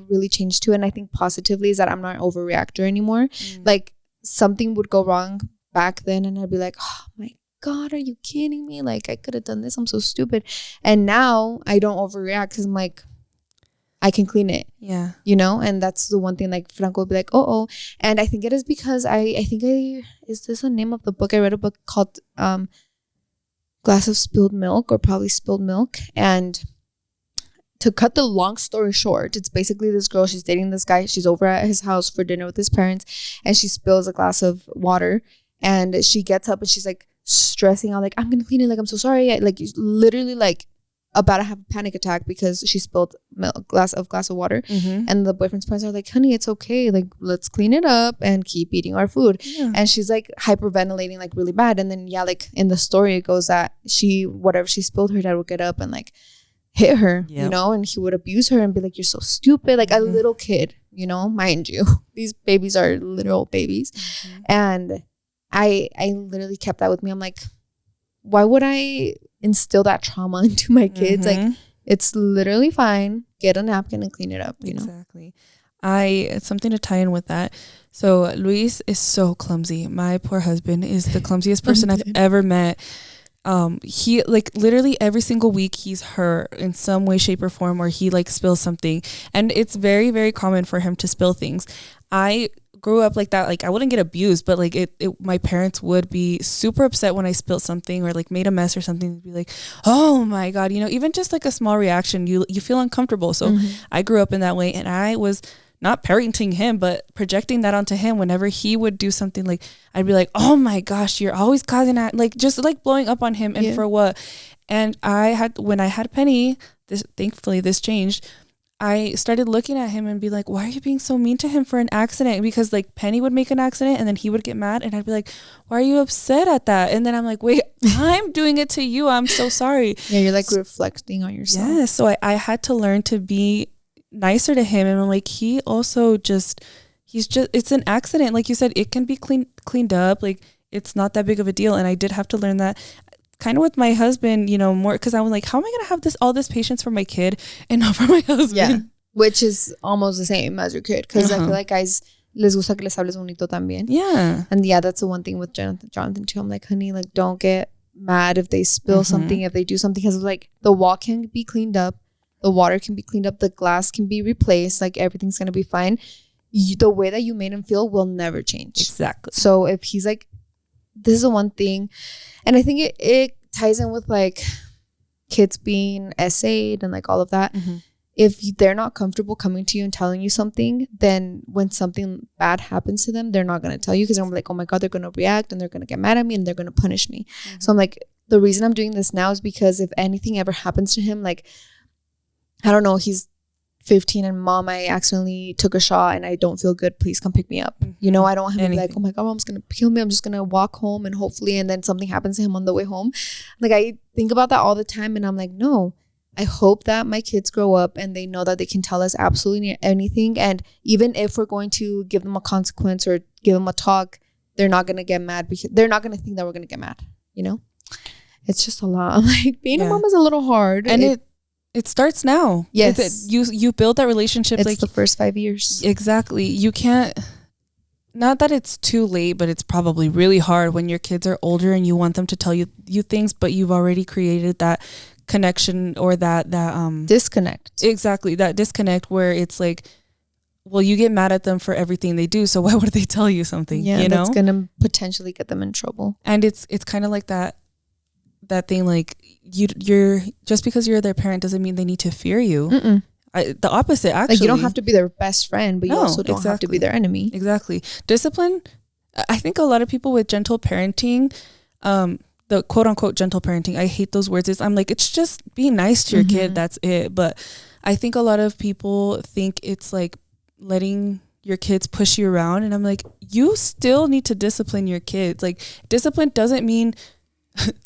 really changed to. And I think positively is that I'm not an overreactor anymore. Like something would go wrong back then and I'd be like, oh my God, are you kidding me? Like I could have done this. I'm so stupid. And now I don't overreact because I'm like, I can clean it. Yeah. You know? And that's the one thing like Franco would be like, oh. And I think it is because is this the name of the book? I read a book called Glass of Spilled Milk or probably Spilled Milk. And to cut the long story short, it's basically this girl, she's dating this guy. She's over at his house for dinner with his parents and she spills a glass of water and she gets up and she's like stressing out like, I'm going to clean it. Like, I'm so sorry. Like literally like about to have a panic attack because she spilled glass of water. And the boyfriend's parents are like, honey, it's okay. Like, let's clean it up and keep eating our food. Yeah. And she's like hyperventilating like really bad. And then, yeah, like in the story, it goes that whatever she spilled, her dad would get up and like hit her, you know, and he would abuse her and be like, you're so stupid. Like a little kid, you know, mind you, these babies are literal babies. And I literally kept that with me. I'm like, why would I instill that trauma into my kids? Like it's literally fine. Get a napkin and clean it up, you know? Exactly. It's something to tie in with that. So Luis is so clumsy. My poor husband is the clumsiest person I've ever met. He like literally every single week he's hurt in some way, shape or form, or he like spills something. And it's very, very common for him to spill things. I grew up like that. Like I wouldn't get abused, but like my parents would be super upset when I spilled something or like made a mess or something. They'd be like, oh my God, you know, even just like a small reaction, you feel uncomfortable. So I grew up in that way and I was not parenting him, but projecting that onto him whenever he would do something. Like I'd be like, oh my gosh, you're always causing that, like just like blowing up on him. And for what? And when I had Penny, thankfully this changed. I started looking at him and be like, why are you being so mean to him for an accident? Because like Penny would make an accident and then he would get mad and I'd be like, why are you upset at that? And then I'm like, wait, I'm doing it to you. I'm so sorry. Yeah, you're like reflecting on yourself. Yeah, so I had to learn to be nicer to him. And I'm like, it's an accident. Like you said, it can be cleaned up. Like it's not that big of a deal. And I did have to learn that. Kind of with my husband, you know, more because I was like, how am I going to have all this patience for my kid and not for my husband? Yeah, which is almost the same as your kid because I feel like guys les gusta que les hables bonito también. Yeah. And yeah, that's the one thing with Jonathan too. I'm like, honey, like don't get mad if they spill something, if they do something, because like the wall can be cleaned up, the water can be cleaned up, the glass can be replaced, like everything's going to be fine. The way that you made him feel will never change. Exactly. So if he's like, this is the one thing. And I think it ties in with like kids being essayed and like all of that. If they're not comfortable coming to you and telling you something, then when something bad happens to them, they're not going to tell you because they're like, oh my God, they're going to react and they're going to get mad at me and they're going to punish me. So I'm like, the reason I'm doing this now is because if anything ever happens to him, like, I don't know, he's 15 and mom, I accidentally took a shot and I don't feel good, please come pick me up. You know, I don't want him to be like, oh my God, mom's gonna kill me, I'm just gonna walk home and hopefully, and then something happens to him on the way home. Like I think about that all the time and I'm like, no, I hope that my kids grow up and they know that they can tell us absolutely anything, and even if we're going to give them a consequence or give them a talk, they're not gonna get mad because they're not gonna think that we're gonna get mad, you know. It's just a lot. I'm like, being a mom is a little hard, and it starts now. Yes. You build that relationship. It's like the first 5 years. Exactly. You can't, not that it's too late, but it's probably really hard when your kids are older and you want them to tell you things, but you've already created that connection or that disconnect. Exactly. That disconnect where it's like, well, you get mad at them for everything they do, so why would they tell you something? Yeah, you know? That's gonna potentially get them in trouble. And it's kind of like that thing, like you're just because you're their parent doesn't mean they need to fear you. The opposite, actually. Like you don't have to be their best friend, but you also don't have to be their enemy. Exactly. Discipline. I think a lot of people with gentle parenting, the quote unquote gentle parenting. I hate those words. I'm like, it's just being nice to your kid. That's it. But I think a lot of people think it's like letting your kids push you around. And I'm like, you still need to discipline your kids. Like, discipline doesn't mean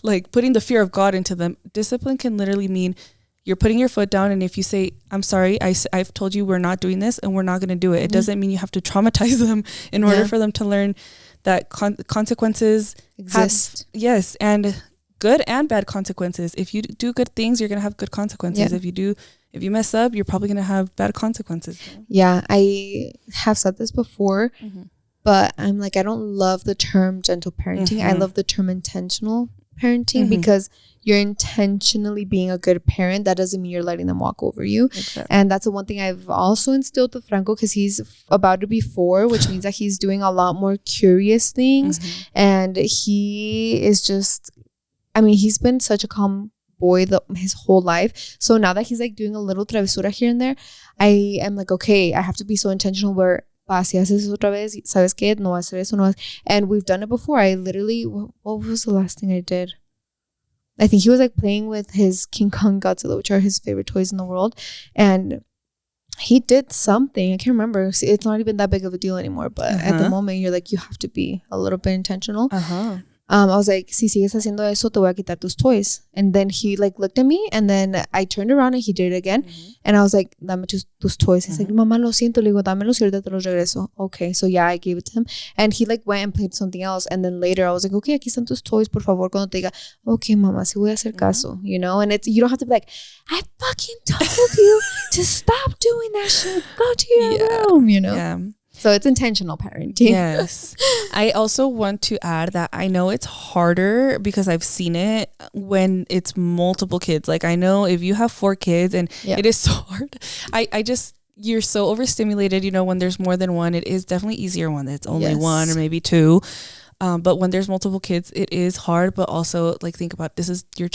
like putting the fear of God into them. Discipline can literally mean you're putting your foot down. And if you say, I'm sorry, I've told you we're not doing this and we're not going to do it. It doesn't mean you have to traumatize them in order for them to learn that consequences exist. Yes. And good and bad consequences. If you do good things, you're going to have good consequences. If you mess up, you're probably going to have bad consequences. Yeah. I have said this before, but I'm like, I don't love the term gentle parenting. I love the term intentional parenting because you're intentionally being a good parent. That doesn't mean you're letting them walk over you. Exactly. And that's the one thing I've also instilled with Franco, because he's about to be 4, which means that he's doing a lot more curious things. And he is just, I mean, he's been such a calm boy his whole life. So now that he's like doing a little travesura here and there, I am like, okay, I have to be so intentional where si haces eso otra vez, ¿sabes qué? No va a hacer eso, no va. And we've done it before. I literally, what was the last thing I did? I think he was like playing with his King Kong Godzilla, which are his favorite toys in the world. And he did something. I can't remember. See, it's not even that big of a deal anymore. But at the moment, you're like, you have to be a little bit intentional. I was like, si sigues haciendo eso, te voy a quitar tus toys. And then he like looked at me, and then I turned around and he did it again. And I was like, dame tus toys. He's like, mamá, lo siento. Le digo, dámelos y ahorita te los regreso. Okay, so yeah, I gave it to him. And he like went and played something else. And then later I was like, okay, aquí están tus toys, por favor. Cuando te diga, okay, mamá, sí voy a hacer caso, you know? And it's, you don't have to be like, I fucking told you to stop doing that shit. Go to your room, you know? Yeah. So it's intentional parenting. Yes. I also want to add that I know it's harder because I've seen it when it's multiple kids. Like, I know if you have 4 kids and it is so hard. I just, you're so overstimulated, you know, when there's more than one. It is definitely easier when it's only one or maybe 2. But when there's multiple kids, it is hard. But also, like, think about, this is your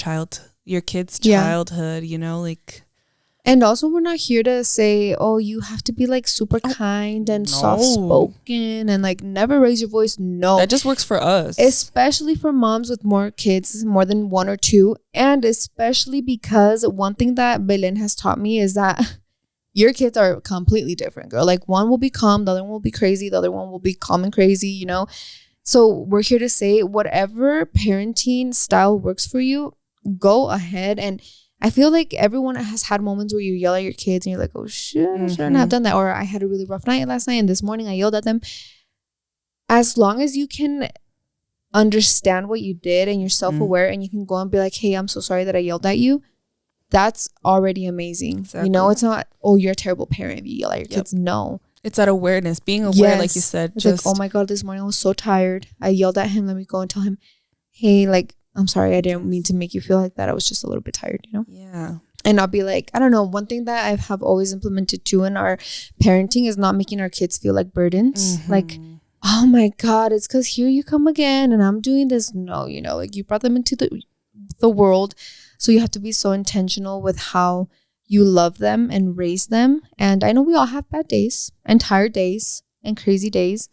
kid's childhood, you know, like. And also, we're not here to say, oh, you have to be like super kind and soft-spoken and like never raise your voice. No. That just works for us. Especially for moms with more kids, more than 1 or 2. And especially because one thing that Belen has taught me is that your kids are completely different, girl. Like, one will be calm, the other one will be crazy, the other one will be calm and crazy, you know? So we're here to say whatever parenting style works for you, go ahead. And I feel like everyone has had moments where you yell at your kids and you're like, oh shit, I shouldn't have done that. Or I had a really rough night last night and this morning I yelled at them. As long as you can understand what you did and you're self-aware and you can go and be like, hey, I'm so sorry that I yelled at you, that's already amazing. Exactly. You know, it's not, oh, you're a terrible parent if you yell at your kids. No. It's that awareness, being aware, like you said. It's just like, oh my God, this morning I was so tired. I yelled at him. Let me go and tell him, hey, like, I'm sorry, I didn't mean to make you feel like that. I was just a little bit tired, you know? Yeah. And not be like, I don't know. One thing that I have always implemented too in our parenting is not making our kids feel like burdens. Like, oh my God, it's because here you come again and I'm doing this. No, you know, like, you brought them into the world. So you have to be so intentional with how you love them and raise them. And I know we all have bad days and tired days and crazy days.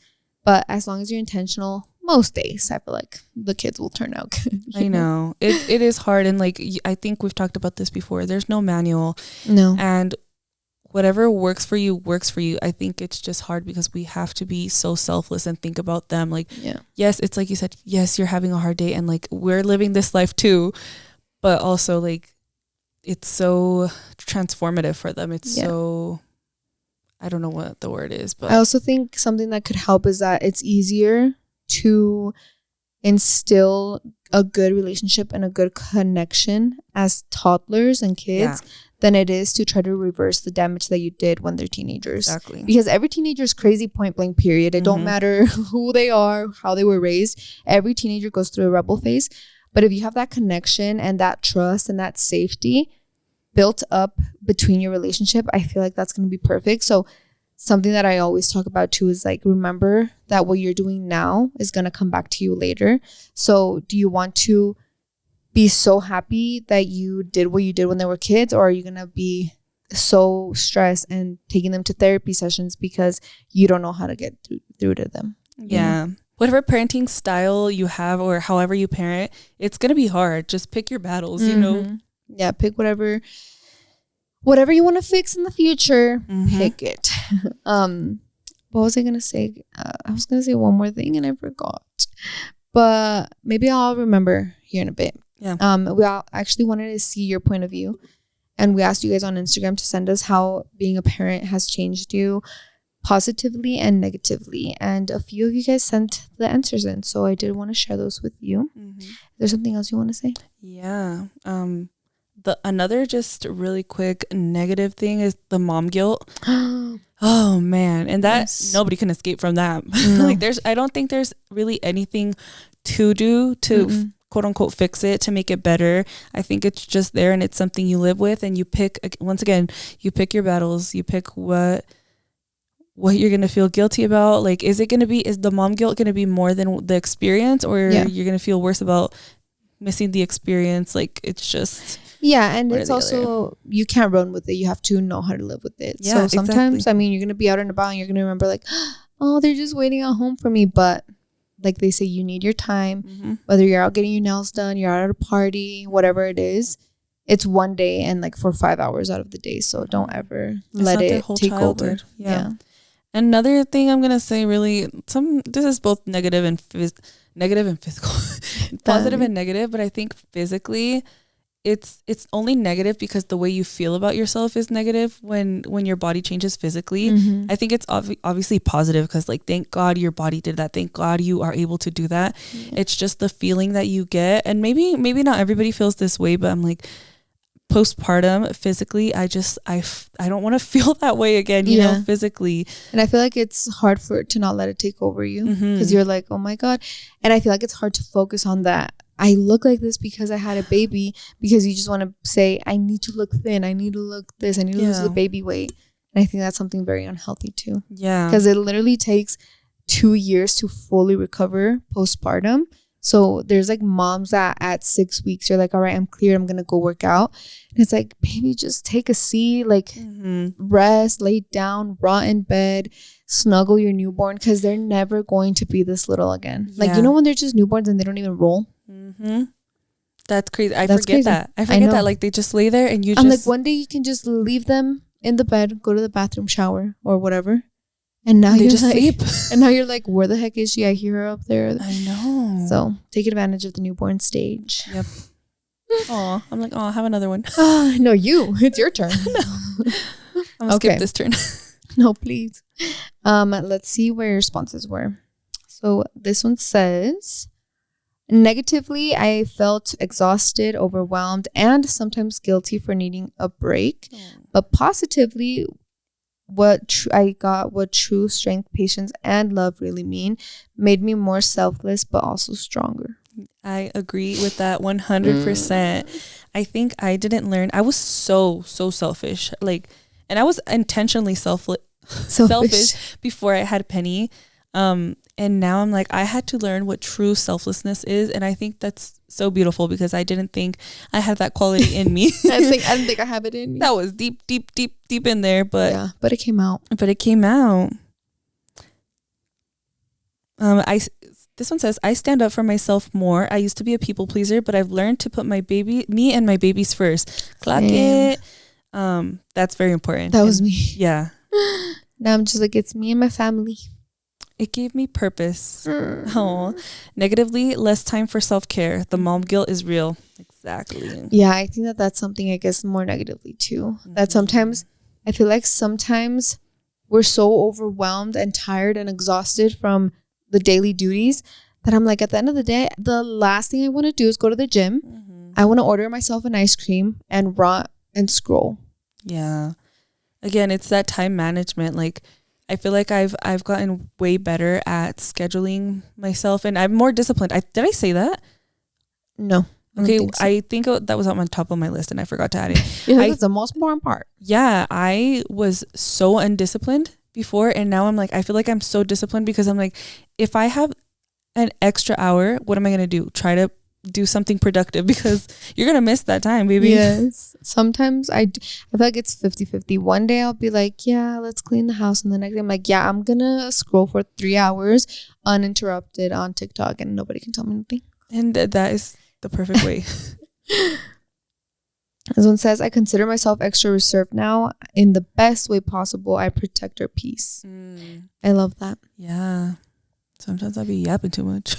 But as long as you're intentional, most days I feel like the kids will turn out good. I know it is hard, and like, I think we've talked about this before, there's no manual. And whatever works for you. I think it's just hard because we have to be so selfless and think about them. Like, yes, it's like you said, yes, you're having a hard day and like, we're living this life too, but also like, it's so transformative for them. It's so, I don't know what the word is, but I also think something that could help is that it's easier to instill a good relationship and a good connection as toddlers and kids than it is to try to reverse the damage that you did when they're teenagers. Exactly. Because every teenager is crazy, point blank, period. It don't matter who they are, how they were raised. Every teenager goes through a rebel phase. But if you have that connection and that trust and that safety built up between your relationship, I feel like that's going to be perfect. So something that I always talk about too is like, remember that what you're doing now is going to come back to you later. So do you want to be so happy that you did what you did when they were kids, or are you going to be so stressed and taking them to therapy sessions because you don't know how to get through to them? Yeah. whatever parenting style you have or however you parent, it's going to be hard. Just pick your battles, you know? Yeah, pick whatever you want to fix in the future. Pick it. What was I going to say? I was going to say one more thing and I forgot. But maybe I'll remember here in a bit. Yeah. We all actually wanted to see your point of view. And we asked you guys on Instagram to send us how being a parent has changed you positively and negatively. And a few of you guys sent the answers in. So I did want to share those with you. Is there something else you want to say? Yeah. Another just really quick negative thing is the mom guilt. Oh man. And that nobody can escape from that. No. Like I don't think there's really anything to do to quote unquote fix it, to make it better. I think it's just there and it's something you live with, and you pick, once again, you pick your battles, you pick what you're going to feel guilty about. Like, is the mom guilt going to be more than the experience, or you're going to feel worse about missing the experience? Like, it's just... Yeah, and it's also, you can't run with it. You have to know how to live with it. Yeah, so sometimes, I mean, you're going to be out and about and you're going to remember like, oh, they're just waiting at home for me. But like they say, you need your time. Whether you're out getting your nails done, you're out at a party, whatever it is. It's one day and like for 5 hours out of the day. So don't ever let it take over. Yeah. Another thing I'm going to say, really, this is both negative and physical, positive and negative, but I think physically it's only negative because the way you feel about yourself is negative when your body changes physically. I think it's obviously positive because, like, thank God your body did that. Thank God you are able to do that. It's just the feeling that you get. And maybe not everybody feels this way, but I'm like, postpartum physically, I don't want to feel that way again, you know, physically. And I feel like it's hard to not let it take over you, because you're like, oh my God. And I feel like it's hard to focus on that. I look like this because I had a baby, because you just want to say, I need to look thin, I need to look this, I need to lose the baby weight. And I think that's something very unhealthy too. Yeah. Because it literally takes 2 years to fully recover postpartum. So there's like moms that at 6 weeks, you're like, all right, I'm clear, I'm going to go work out. And it's like, baby, just take a seat, like rest, lay down, rot in bed, snuggle your newborn, because they're never going to be this little again. Like, you know, when they're just newborns and they don't even roll. That's crazy. I forget that. Like, they just lay there and I'm like, one day you can just leave them in the bed, go to the bathroom, shower or whatever. And now you're just like, sleep. And now you're like, where the heck is she? I hear her up there. I know. So take advantage of the newborn stage. Yep. Oh, I'm like, have another one. No, it's your turn. I'm gonna skip this turn. No, please. Let's see where your responses were. So this one says, negatively, I felt exhausted, overwhelmed, and sometimes guilty for needing a break. But positively, what true strength, patience, and love really mean made me more selfless, but also stronger. I agree with that 100%. I think I didn't learn. I was so selfish. Like, and I was intentionally selfish before I had Penny. And now I'm like, I had to learn what true selflessness is. And I think that's so beautiful, because I didn't think I had that quality in me. I didn't think I have it in me. That was deep in there. But but it came out. This one says, I stand up for myself more. I used to be a people pleaser, but I've learned to put me and my babies first. Clock it. That's very important. That was me. Yeah. Now I'm just like, it's me and my family. It gave me purpose. Oh, negatively, less time for self-care. The mom guilt is real. Exactly. Yeah, I think that's something, I guess, more negatively too. That sometimes, I feel like sometimes we're so overwhelmed and tired and exhausted from the daily duties that I'm like, at the end of the day, the last thing I want to do is go to the gym. I want to order myself an ice cream and rot and scroll. Yeah. Again, it's that time management. Like, I feel like I've gotten way better at scheduling myself, and I'm more disciplined. Did I say that? No. Okay, I think that was on my top of my list, and I forgot to add it. That's the most important part. Yeah, I was so undisciplined before, and now I'm like, I feel like I'm so disciplined, because I'm like, if I have an extra hour, what am I going to do? Try to do something productive because you're going to miss that time, baby. Yes. Sometimes I feel like it's 50-50. One day I'll be like, yeah, let's clean the house. And the next day I'm like, yeah, I'm going to scroll for 3 hours uninterrupted on TikTok and nobody can tell me anything. And that is the perfect way. This one says, I consider myself extra reserved now. In the best way possible, I protect our peace. I love that. Yeah. Sometimes I'll be yapping too much.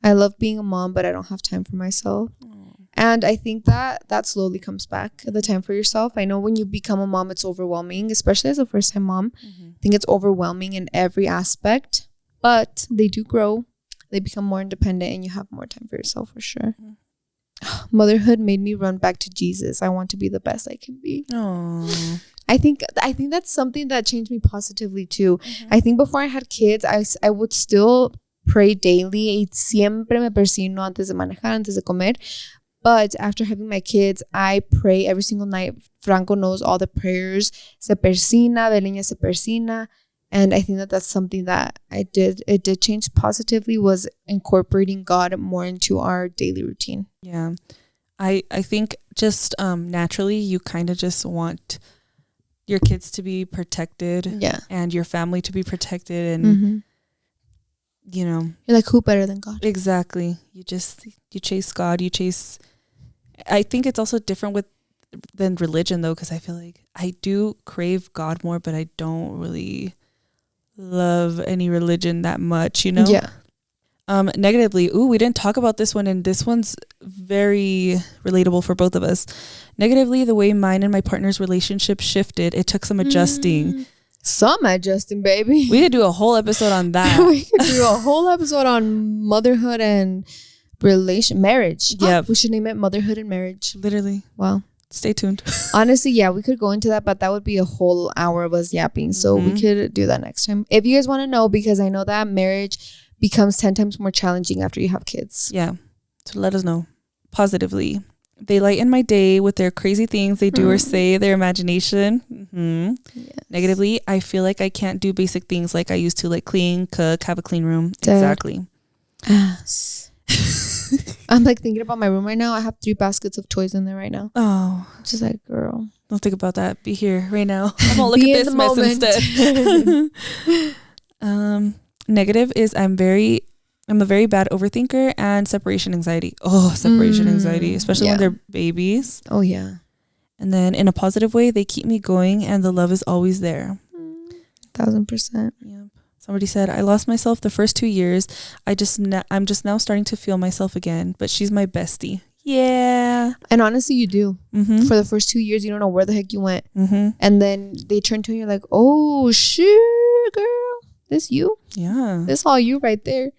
I love being a mom, but I don't have time for myself. And I think that slowly comes back, the time for yourself. I know when you become a mom, it's overwhelming, especially as a first-time mom. I think it's overwhelming in every aspect, but they do grow. They become more independent and you have more time for yourself for sure. Motherhood made me run back to Jesus. I want to be the best I can be. Aww. I think that's something that changed me positively too. I think before I had kids, I would still pray daily. Y siempre me persino antes de manejar, antes de comer. But after having my kids, I pray every single night. Franco knows all the prayers. Se persina, Beleña se persina. And I think that's something that it did change positively, was incorporating God more into our daily routine. Yeah. I think just naturally you kind of just want your kids to be protected. Yeah. And your family to be protected. And, you know. You're like, who better than God? Exactly. You chase God. I think it's also different than religion though, because I feel like I do crave God more, but I don't really love any religion that much, you know? Yeah. Negatively, we didn't talk about this one, and this one's very relatable for both of us. Negatively, the way mine and my partner's relationship shifted, it took some adjusting. Some adjusting, baby. We could do a whole episode on that. We could do a whole episode on motherhood and marriage. Yeah. We should name it Motherhood and Marriage. Literally. Wow. Stay tuned. Honestly, yeah, we could go into that, but that would be a whole hour of us yapping. So we could do that next time. If you guys want to know, because I know that marriage becomes 10 times more challenging after you have kids. Yeah. So let us know. Positively, they lighten my day with their crazy things they do or say, their imagination. Yes. Negatively, I feel like I can't do basic things like I used to, like clean, cook, have a clean room. Dead. Exactly. Yes. I'm like thinking about my room right now. I have 3 baskets of toys in there right now. Oh, just like, girl, don't think about that. Be here right now. I'm gonna look at this mess instead. Negative is I'm a very bad overthinker and separation anxiety. Separation anxiety, especially when they're babies. Oh yeah. And then in a positive way, they keep me going and the love is always there. 1000%. Yeah. Somebody said, I lost myself the first 2 years. I'm just now starting to feel myself again, but she's my bestie. Yeah. And honestly, you do. For the first 2 years, you don't know where the heck you went. And then they turn to you, you're like, oh, shit, girl. This you? Yeah. This all you right there.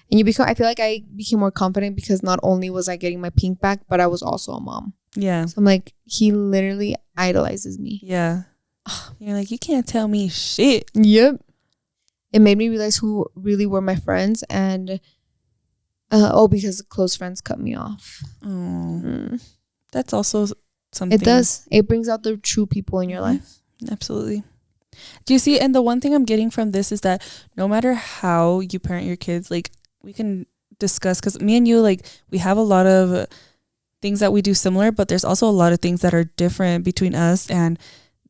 And I feel like I became more confident because not only was I getting my pink back, but I was also a mom. Yeah. So I'm like, he literally idolizes me. Yeah. You're like, you can't tell me shit. Yep. It made me realize who really were my friends, and because close friends cut me off. That's also something. It does. It brings out the true people in your life. Absolutely. Do you see? And the one thing I'm getting from this is that no matter how you parent your kids, like we can discuss, because me and you, like we have a lot of things that we do similar, but there's also a lot of things that are different between us. And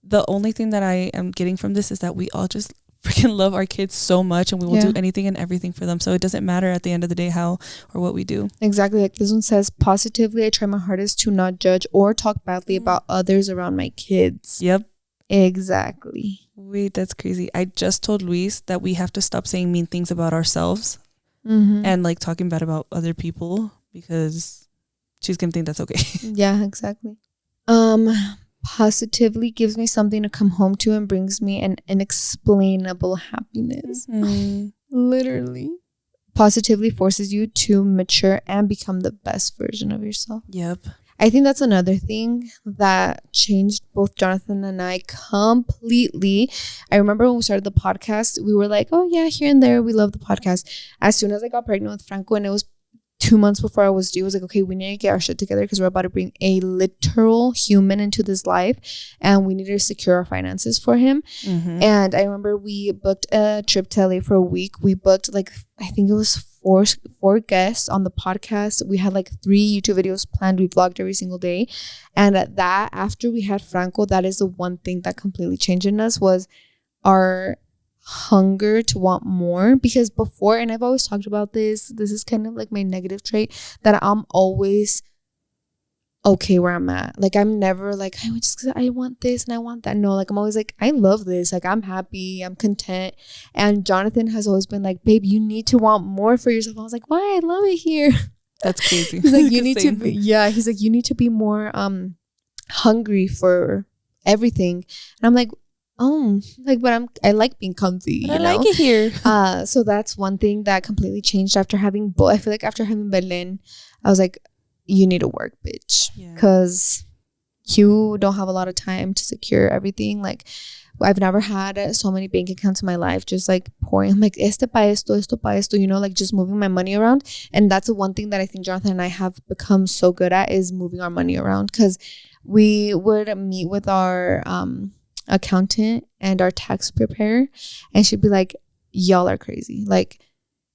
the only thing that I am getting from this is that we all just freaking love our kids so much, and we will do anything and everything for them. So it doesn't matter at the end of the day how or what we do. Exactly. Like this one says, positively, I try my hardest to not judge or talk badly about others around my kids. Yep. Exactly. Wait, that's crazy. I just told Luis that we have to stop saying mean things about ourselves and like talking bad about other people, because she's gonna think that's okay. Yeah, exactly. Positively gives me something to come home to and brings me an inexplainable happiness. Literally. Positively forces you to mature and become the best version of yourself. Yep. I think that's another thing that changed both Jonathan and I completely. I remember when we started the podcast, we were like, oh yeah, here and there, we love the podcast. As soon as I got pregnant with Franco, and it was 2 months before I was due, I was like, okay, we need to get our shit together because we're about to bring a literal human into this life, and we need to secure our finances for him. And I remember we booked a trip to LA for a week. We booked like, I think it was four guests on the podcast. We had like 3 YouTube videos planned. We vlogged every single day. And that after we had Franco, that is the one thing that completely changed in us was our hunger to want more. Because before, and I've always talked about this is kind of like my negative trait, that I'm always okay where I'm at. Like I'm never like I want this and I want that. No, like I'm always like I love this. Like I'm happy, I'm content. And Jonathan has always been like, babe, you need to want more for yourself. I was like, why? I love it here. That's crazy. He's like, you need to be, yeah. He's like, you need to be more hungry for everything. And I'm like, oh, like, but I like being comfy. But I like it here. So that's one thing that completely changed after having I feel like after having Berlin, I was like, you need to work, bitch, because you don't have a lot of time to secure everything. Like I've never had so many bank accounts in my life just like pouring. I'm like, este pa esto, you know, like just moving my money around. And that's the one thing that I think Jonathan and I have become so good at is moving our money around, because we would meet with our accountant and our tax preparer, and she'd be like, y'all are crazy. Like,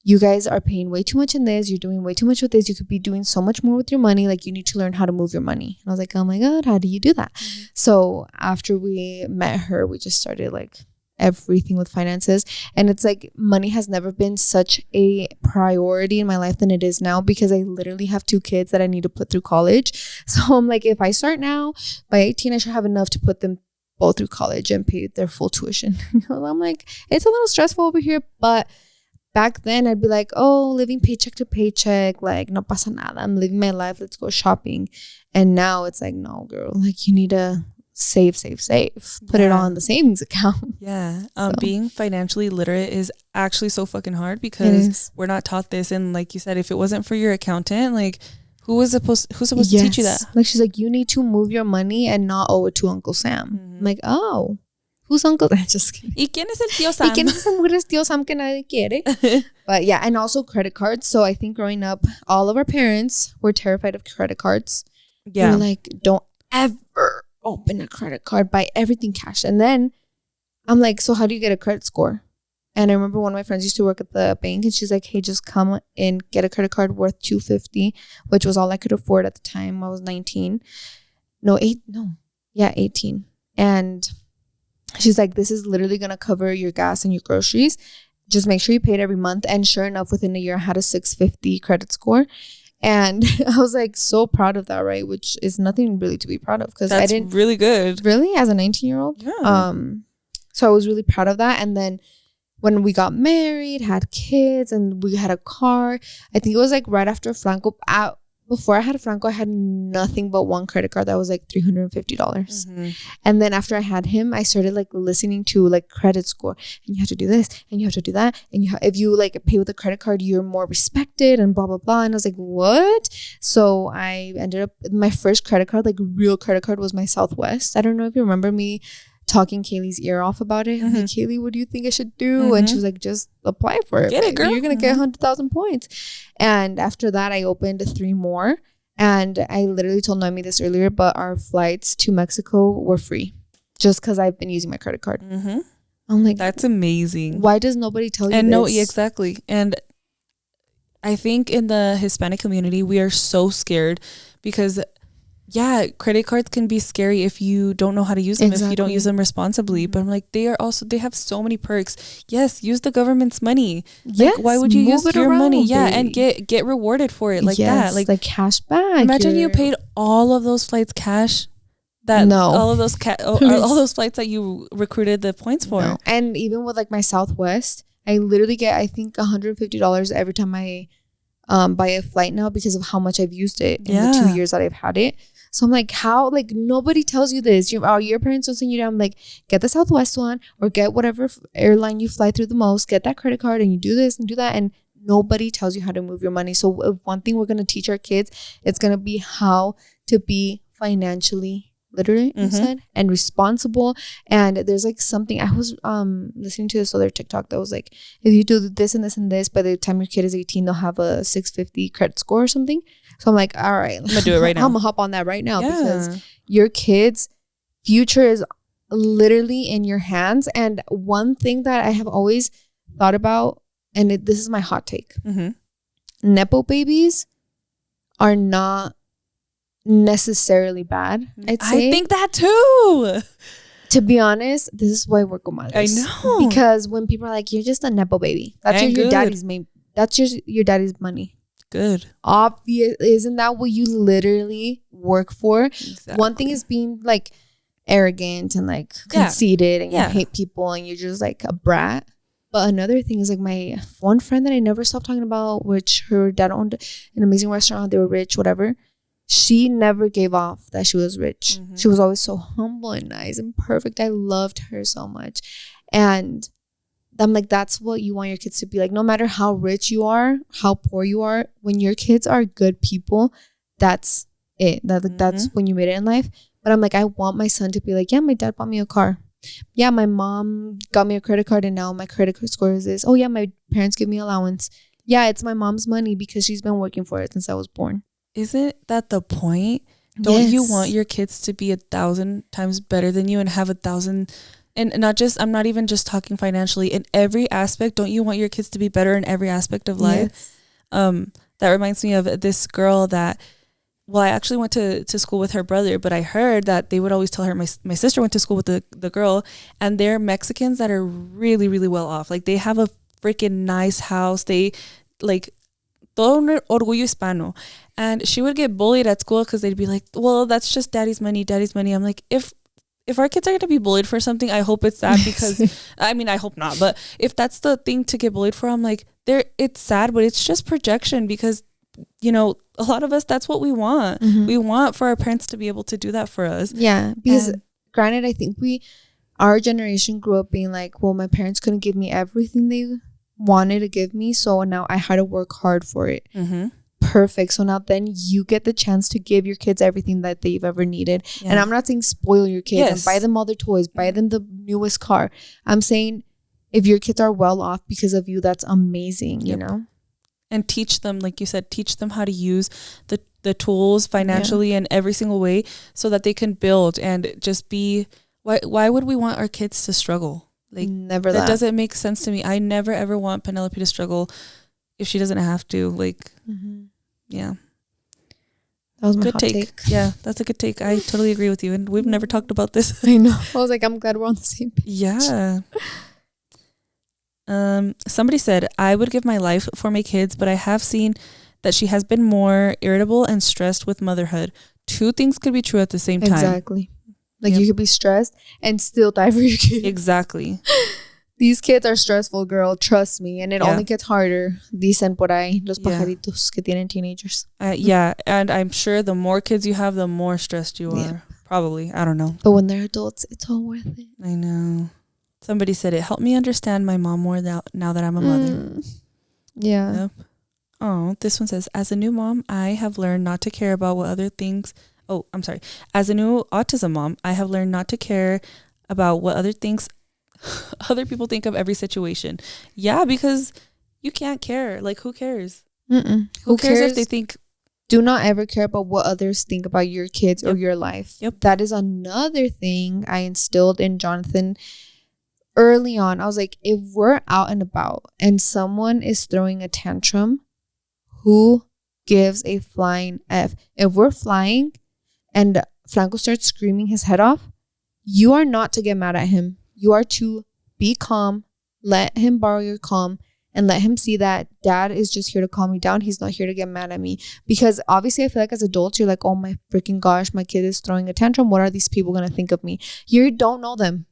you guys are paying way too much in this. You're doing way too much with this. You could be doing so much more with your money. Like, you need to learn how to move your money. And I was like, oh my God, how do you do that? Mm-hmm. So after we met her, we just started like everything with finances. And it's like money has never been such a priority in my life than it is now, because I literally have 2 kids that I need to put through college. So I'm like, if I start now, by 18, I should have enough to put them both through college and pay their full tuition. I'm like, it's a little stressful over here, but back then, I'd be like, oh, living paycheck to paycheck, like, no pasa nada. I'm living my life. Let's go shopping. And now it's like, no, girl, like, you need to save. Put it all in the savings account. Yeah. Being financially literate is actually so fucking hard, because we're not taught this. And like you said, if it wasn't for your accountant, like, who's supposed to teach you that? Like, she's like, you need to move your money and not owe it to Uncle Sam. Mm-hmm. I'm like, oh. Who's Uncle? Just kidding. ¿Y quién es el tío Sam? ¿Y quién es ese mujer tío Sam que nadie quiere? But yeah, and also credit cards. So I think growing up, all of our parents were terrified of credit cards. Yeah. They were like, don't ever open a credit card, buy everything cash. And then I'm like, so how do you get a credit score? And I remember one of my friends used to work at the bank, and she's like, hey, just come and get a credit card worth $250, which was all I could afford at the time. I was 19. 18. And she's like, this is literally going to cover your gas and your groceries. Just make sure you pay it every month. And sure enough, within a year, I had a 650 credit score. And I was like so proud of that, right? Which is nothing really to be proud of, because I didn't really good. Really, as a 19-year-old. Yeah. So I was really proud of that. And then when we got married, had kids, and we had a car, I think it was like right after Franco. Before I had Franco, I had nothing but one credit card that was like $350. Mm-hmm. And then after I had him, I started like listening to like credit score, and you have to do this and you have to do that. And if you like pay with a credit card, you're more respected and blah, blah, blah. And I was like, what? So I ended up, my first credit card, like real credit card, was my Southwest. I don't know if you remember me talking Kaylee's ear off about it. Mm-hmm. I'm like, Kaylee, what do you think I should do? Mm-hmm. And she was like, just apply for it. Get it, girl. You're going to get 100,000 points. And after that, I opened 3 more. And I literally told Noemi this earlier, but our flights to Mexico were free just because I've been using my credit card. Mm-hmm. I'm like, that's amazing. Why does nobody tell you this? No, exactly. And I think in the Hispanic community, we are so scared because credit cards can be scary if you don't know how to use them, if you don't use them responsibly. But I'm like, they have so many perks. Yes, use the government's money. Yes, like, why would you use your money? Yeah, and get rewarded for it like that. Like cash back. Imagine you paid all of those flights cash. All of those all those flights that you recruited the points for. No. And even with like my Southwest, I literally get, I think, $150 every time I buy a flight now, because of how much I've used it in the 2 years that I've had it. So I'm like, how? Like, nobody tells you this. Your parents don't send you down. Like, get the Southwest one, or get whatever airline you fly through the most. Get that credit card, and you do this and do that. And nobody tells you how to move your money. So if one thing we're going to teach our kids, it's going to be how to be financially literate, you said, and responsible. And there's like something, I was listening to this other TikTok that was like, if you do this and this and this, by the time your kid is 18, they'll have a 650 credit score or something. So I'm like, all right, I'm gonna do it right now. I'm gonna hop on that right now, because your kid's future is literally in your hands. And one thing that I have always thought about, and this is my hot take, Nepo babies are not necessarily bad, I'd say. I think that too. To be honest, this is why we're comadres. I know. Because when people are like, you're just a Nepo baby. That's your daddy's that's your daddy's money. Good. Obvious. Isn't that what you literally work for? Exactly. One thing is being like arrogant and like conceited and you hate people and you're just like a brat. But another thing is like my one friend that I never stopped talking about, which her dad owned an amazing restaurant. They were rich, whatever. She never gave off that she was rich. Mm-hmm. She was always so humble and nice and perfect. I loved her so much. And I'm like, that's what you want your kids to be like. No matter how rich you are, how poor you are, when your kids are good people, that's it. That's when you made it in life. But I'm like, I want my son to be like, yeah, my dad bought me a car. Yeah, my mom got me a credit card and now my credit card score is this. Oh yeah, my parents give me allowance. Yeah, it's my mom's money because she's been working for it since I was born. Isn't that the point? Don't you want your kids to be 1,000 times better than you and have 1,000, and not just, I'm not even just talking financially, in every aspect. Don't you want your kids to be better in every aspect of life? Yes. That reminds me of this girl that, well, I actually went to school with her brother, but I heard that they would always tell her, my sister went to school with the girl, and they're Mexicans that are really, really well off. Like they have a freaking nice house. They like todo un orgullo hispano. And she would get bullied at school because they'd be like, well, that's just daddy's money. I'm like, if our kids are going to be bullied for something, I hope it's that, because I mean, I hope not. But if that's the thing to get bullied for, I'm like, it's sad, but it's just projection, because, you know, a lot of us, that's what we want. Mm-hmm. We want for our parents to be able to do that for us. Yeah. Because granted, I think our generation grew up being like, well, my parents couldn't give me everything they wanted to give me. So now I had to work hard for it. Mm-hmm. Perfect. So now then you get the chance to give your kids everything that they've ever needed. Yeah. And I'm not saying spoil your kids and buy them all their toys, buy them the newest car. I'm saying if your kids are well off because of you, that's amazing, you know? And teach them, like you said, teach them how to use the tools financially in every single way so that they can build and just be, why would we want our kids to struggle? Like never that doesn't make sense to me. I never ever want Penelope to struggle if she doesn't have to. Like yeah, that was my good hot take. Yeah, that's a good take. I totally agree with you, and we've never talked about this. I know. I was like, I'm glad we're on the same page. Yeah. Somebody said, I would give my life for my kids, but I have seen that she has been more irritable and stressed with motherhood. Two things could be true at the same time. Exactly. Like you could be stressed and still die for your kids. Exactly. These kids are stressful, girl. Trust me. And it only gets harder. Dicen por ahí los pajaritos que tienen teenagers. Yeah. And I'm sure the more kids you have, the more stressed you are. Probably. I don't know. But when they're adults, it's all worth it. I know. Somebody said it helped me understand my mom more now that I'm a mother. Yeah. Yep. Oh, this one says, as a new mom, I have learned not to care about what other things. Oh, I'm sorry. As a new autism mom, I have learned not to care about what other things other people think of every situation. Yeah, because you can't care. Like, who cares? Who cares if they think? Do not ever care about what others think about your kids or your life. Yep. That is another thing I instilled in Jonathan early on. I was like, if we're out and about and someone is throwing a tantrum, who gives a flying F? If we're flying and Franco starts screaming his head off, you are not to get mad at him. You are to be calm, let him borrow your calm, and let him see that dad is just here to calm me down. He's not here to get mad at me. Because obviously I feel like as adults, you're like, oh my freaking gosh, my kid is throwing a tantrum. What are these people going to think of me? You don't know them.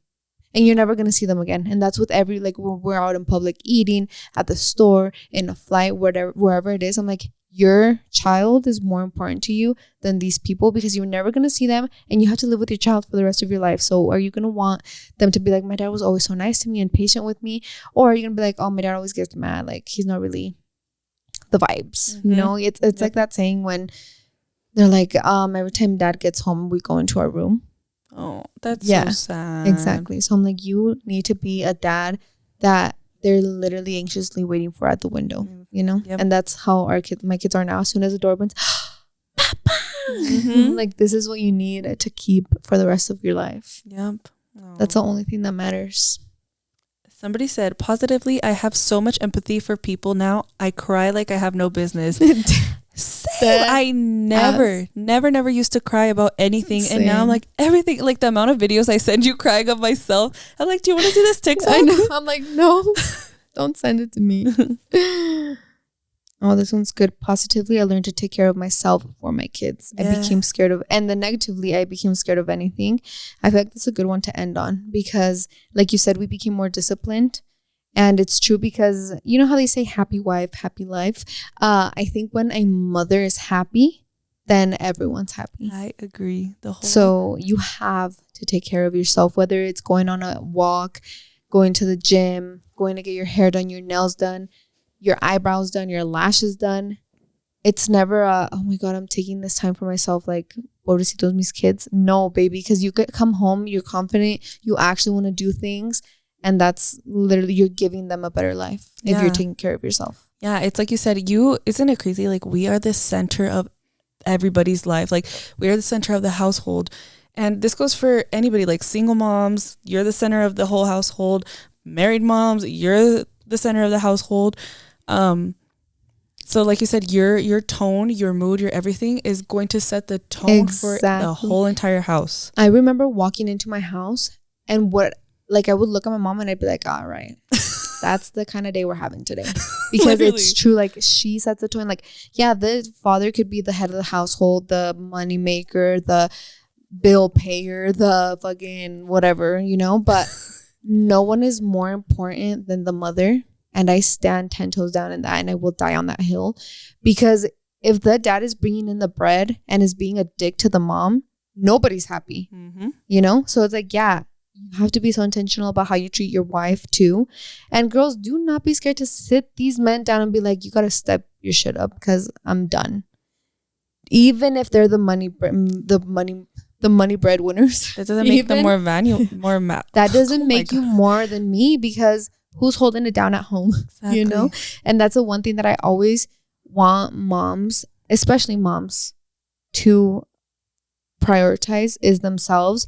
And you're never going to see them again. And that's with every, like, when we're out in public eating, at the store, in a flight, wherever it is. I'm like, your child is more important to you than these people, because you're never going to see them and you have to live with your child for the rest of your life. So are you going to want them to be like, my dad was always so nice to me and patient with me? Or are you going to be like, oh, my dad always gets mad. Like, he's not really the vibes. You know, it's like that saying when they're like, every time dad gets home, we go into our room. Oh, that's so sad. Exactly. So I'm like, you need to be a dad that they're literally anxiously waiting for at the window, you know? Yep. And that's how my kids are now. As soon as the door opens, Papa! Like, this is what you need to keep for the rest of your life. Yep. That's the only thing that matters. Somebody said, positively, I have so much empathy for people now. I cry like I have no business. Same. I never used to cry about anything. Same. And now I'm like, everything, like the amount of videos I send you crying of myself. I'm like, do you want to see this TikTok? I know. I'm like, no, don't send it to me. Oh, this one's good. Positively, I learned to take care of myself before my kids. Yeah. I became scared of, and then negatively, I became scared of anything. I feel like that's a good one to end on because, like you said, we became more disciplined. And it's true because you know how they say happy wife, happy life? I think when a mother is happy, then everyone's happy. I agree. So you have to take care of yourself, whether it's going on a walk, going to the gym, going to get your hair done, your nails done, your eyebrows done, your lashes done. It's never oh my God, I'm taking this time for myself, like pobrecitos mis kids. No, baby, because you could come home, you're confident, you actually want to do things, and that's literally, you're giving them a better life if you're taking care of yourself. Yeah, it's like you said, isn't it crazy? Like, we are the center of everybody's life. Like, we are the center of the household. And this goes for anybody, like single moms, you're the center of the whole household. Married moms, you're the center of the household. So like you said, your tone, your mood, your everything is going to set the tone for the whole entire house. I remember walking into my house and I would look at my mom and I'd be like, all right, that's the kind of day we're having today. Because it's true. Like, she sets the tone. Like, yeah, the father could be the head of the household, the money maker, the bill payer, the fucking whatever, you know, but no one is more important than the mother. And I stand 10 toes down in that, and I will die on that hill. Because if the dad is bringing in the bread and is being a dick to the mom, nobody's happy, you know? So it's like, yeah, you have to be so intentional about how you treat your wife too. And girls, do not be scared to sit these men down and be like, you got to step your shit up because I'm done. Even if they're the money breadwinners. That doesn't make them more value, that doesn't make you more than me, because who's holding it down at home? Exactly. You know? And that's the one thing that I always want moms, especially moms, to prioritize is themselves.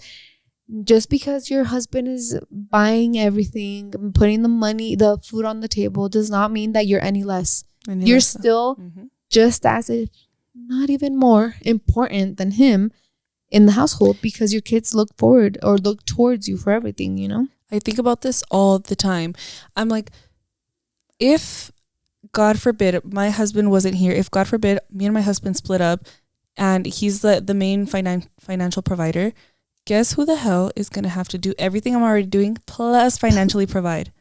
Just because your husband is buying everything, putting the food on the table, does not mean that you're any less. You're still just as, if not even more important than him in the household, because your kids look towards you for everything, you know? I think about this all the time. I'm like, if God forbid my husband wasn't here, if God forbid me and my husband split up and he's the main financial provider, guess who the hell is going to have to do everything I'm already doing plus financially provide?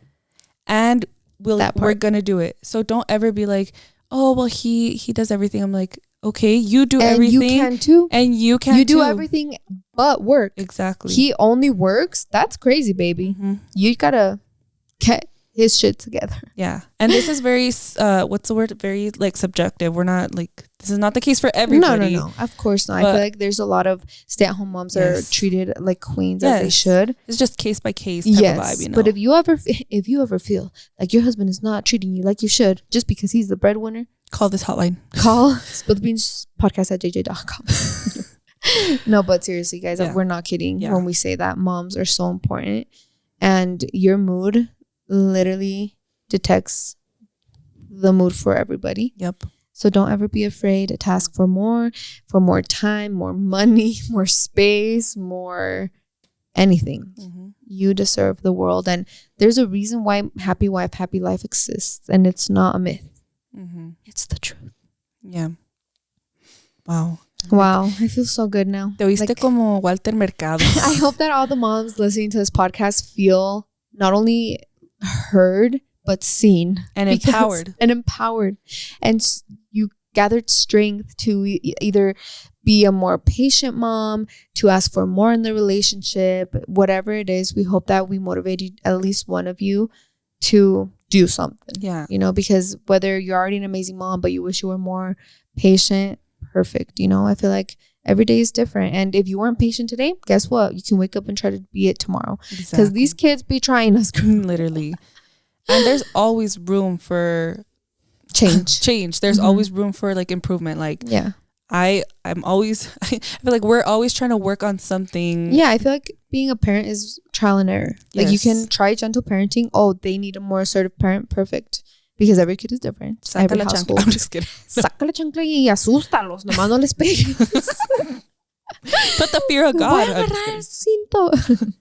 And we're going to do it. So don't ever be like, oh, well, he does everything. I'm like, okay, you do everything. You can too. And you can do everything but work. Exactly. He only works. That's crazy, baby. You got to get his shit together. Yeah. And this is very, what's the word? Very like subjective. We're not like, this is not the case for everybody. No. Of course not. I feel like there's a lot of stay-at-home moms that are treated like queens as they should. It's just case by case type of vibe, you know? But if you ever feel like your husband is not treating you like you should, just because he's the breadwinner, call this hotline. Call Spill the Beans podcast at jj.com. No, but seriously, guys, we're not kidding when we say that moms are so important, and your mood literally detects the mood for everybody. Yep. So don't ever be afraid to ask for more time, more money, more space, more anything. You deserve the world, and there's a reason why happy wife, happy life exists, and it's not a myth. It's the truth. Yeah. Wow. I feel so good now. Te oíste como Walter Mercado. I hope that all the moms listening to this podcast feel not only heard but seen and empowered. And you gathered strength to either be a more patient mom, to ask for more in the relationship, whatever it is. We hope that we motivated at least one of you to do something. Yeah. You know, because whether you're already an amazing mom but you wish you were more patient, perfect. You know, I feel like every day is different. And if you weren't patient today, guess what? You can wake up and try to be it tomorrow. Because these kids be trying us. Literally. And there's always room for change. There's always room for like improvement. Like, I'm always, I feel like we're always trying to work on something. Yeah, I feel like being a parent is trial and error. Like you Yes. can try gentle parenting. Oh, they need a more assertive parent. Perfect. Because every kid is different. Saca Every la household. chancla. I'm just kidding. Saca la chancla y asústalos. Nomás no les pegues. Put the fear of God. Voy a agarrar el cinto.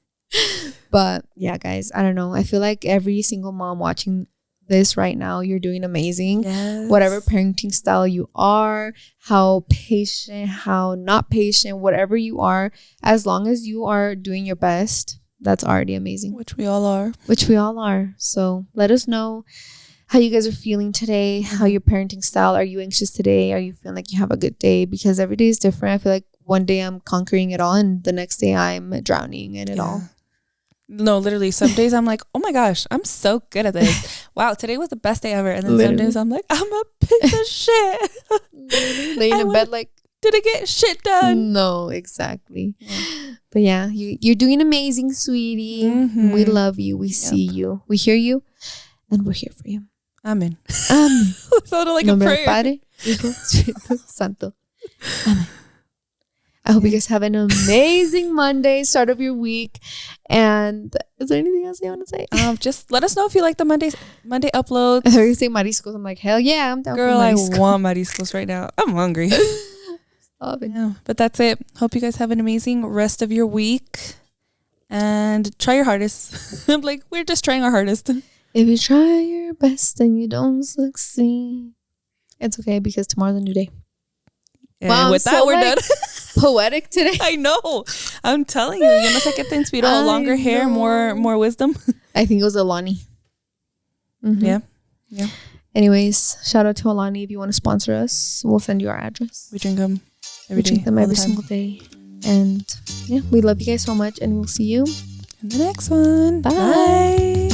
But yeah, guys, I don't know. I feel like every single mom watching this right now, you're doing amazing. Yes. Whatever parenting style you are, how patient, how not patient, whatever you are, as long as you are doing your best, that's already amazing. Which we all are. Which we all are. So let us know how you guys are feeling today, how your parenting style. Are you anxious today? Are you feeling like you have a good day? Because every day is different. I feel like one day I'm conquering it all and the next day I'm drowning in it all. No, literally, some days I'm like, oh my gosh, I'm so good at this. Wow, today was the best day ever. And then some days I'm like, I'm a piece of shit. Laying in bed like, didn't get shit done. No, exactly. Yeah. But yeah, you're doing amazing, sweetie. Mm-hmm. We love you. We see you. We hear you. And we're here for you. Amen. Amen. Sounded like Nombre a del prayer. Padre, Hijo, Espíritu Santo. Amen. I hope you guys have an amazing Monday, start of your week. And is there anything else you want to say? Just let us know if you like the Monday uploads. I heard you say mariscos. I'm like, hell yeah, I'm down Girl, for I mariscos. want mariscos right now. I'm hungry. Yeah, but that's it. Hope you guys have an amazing rest of your week. And try your hardest. I'm like, we're just trying our hardest. If you try your best and you don't succeed, it's okay because tomorrow's a new day. And wow, with that, we're done. Poetic today. I know. I'm telling you. Yo no sé qué te inspiró. Longer hair, more wisdom. I think it was Alani. Yeah. Anyways, shout out to Alani. If you want to sponsor us, we'll send you our address. We drink them We drink them every single day. And yeah, we love you guys so much. And we'll see you in the next one. Bye. Bye.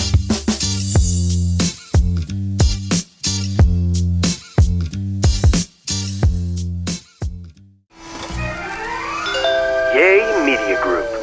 Yay Media Group.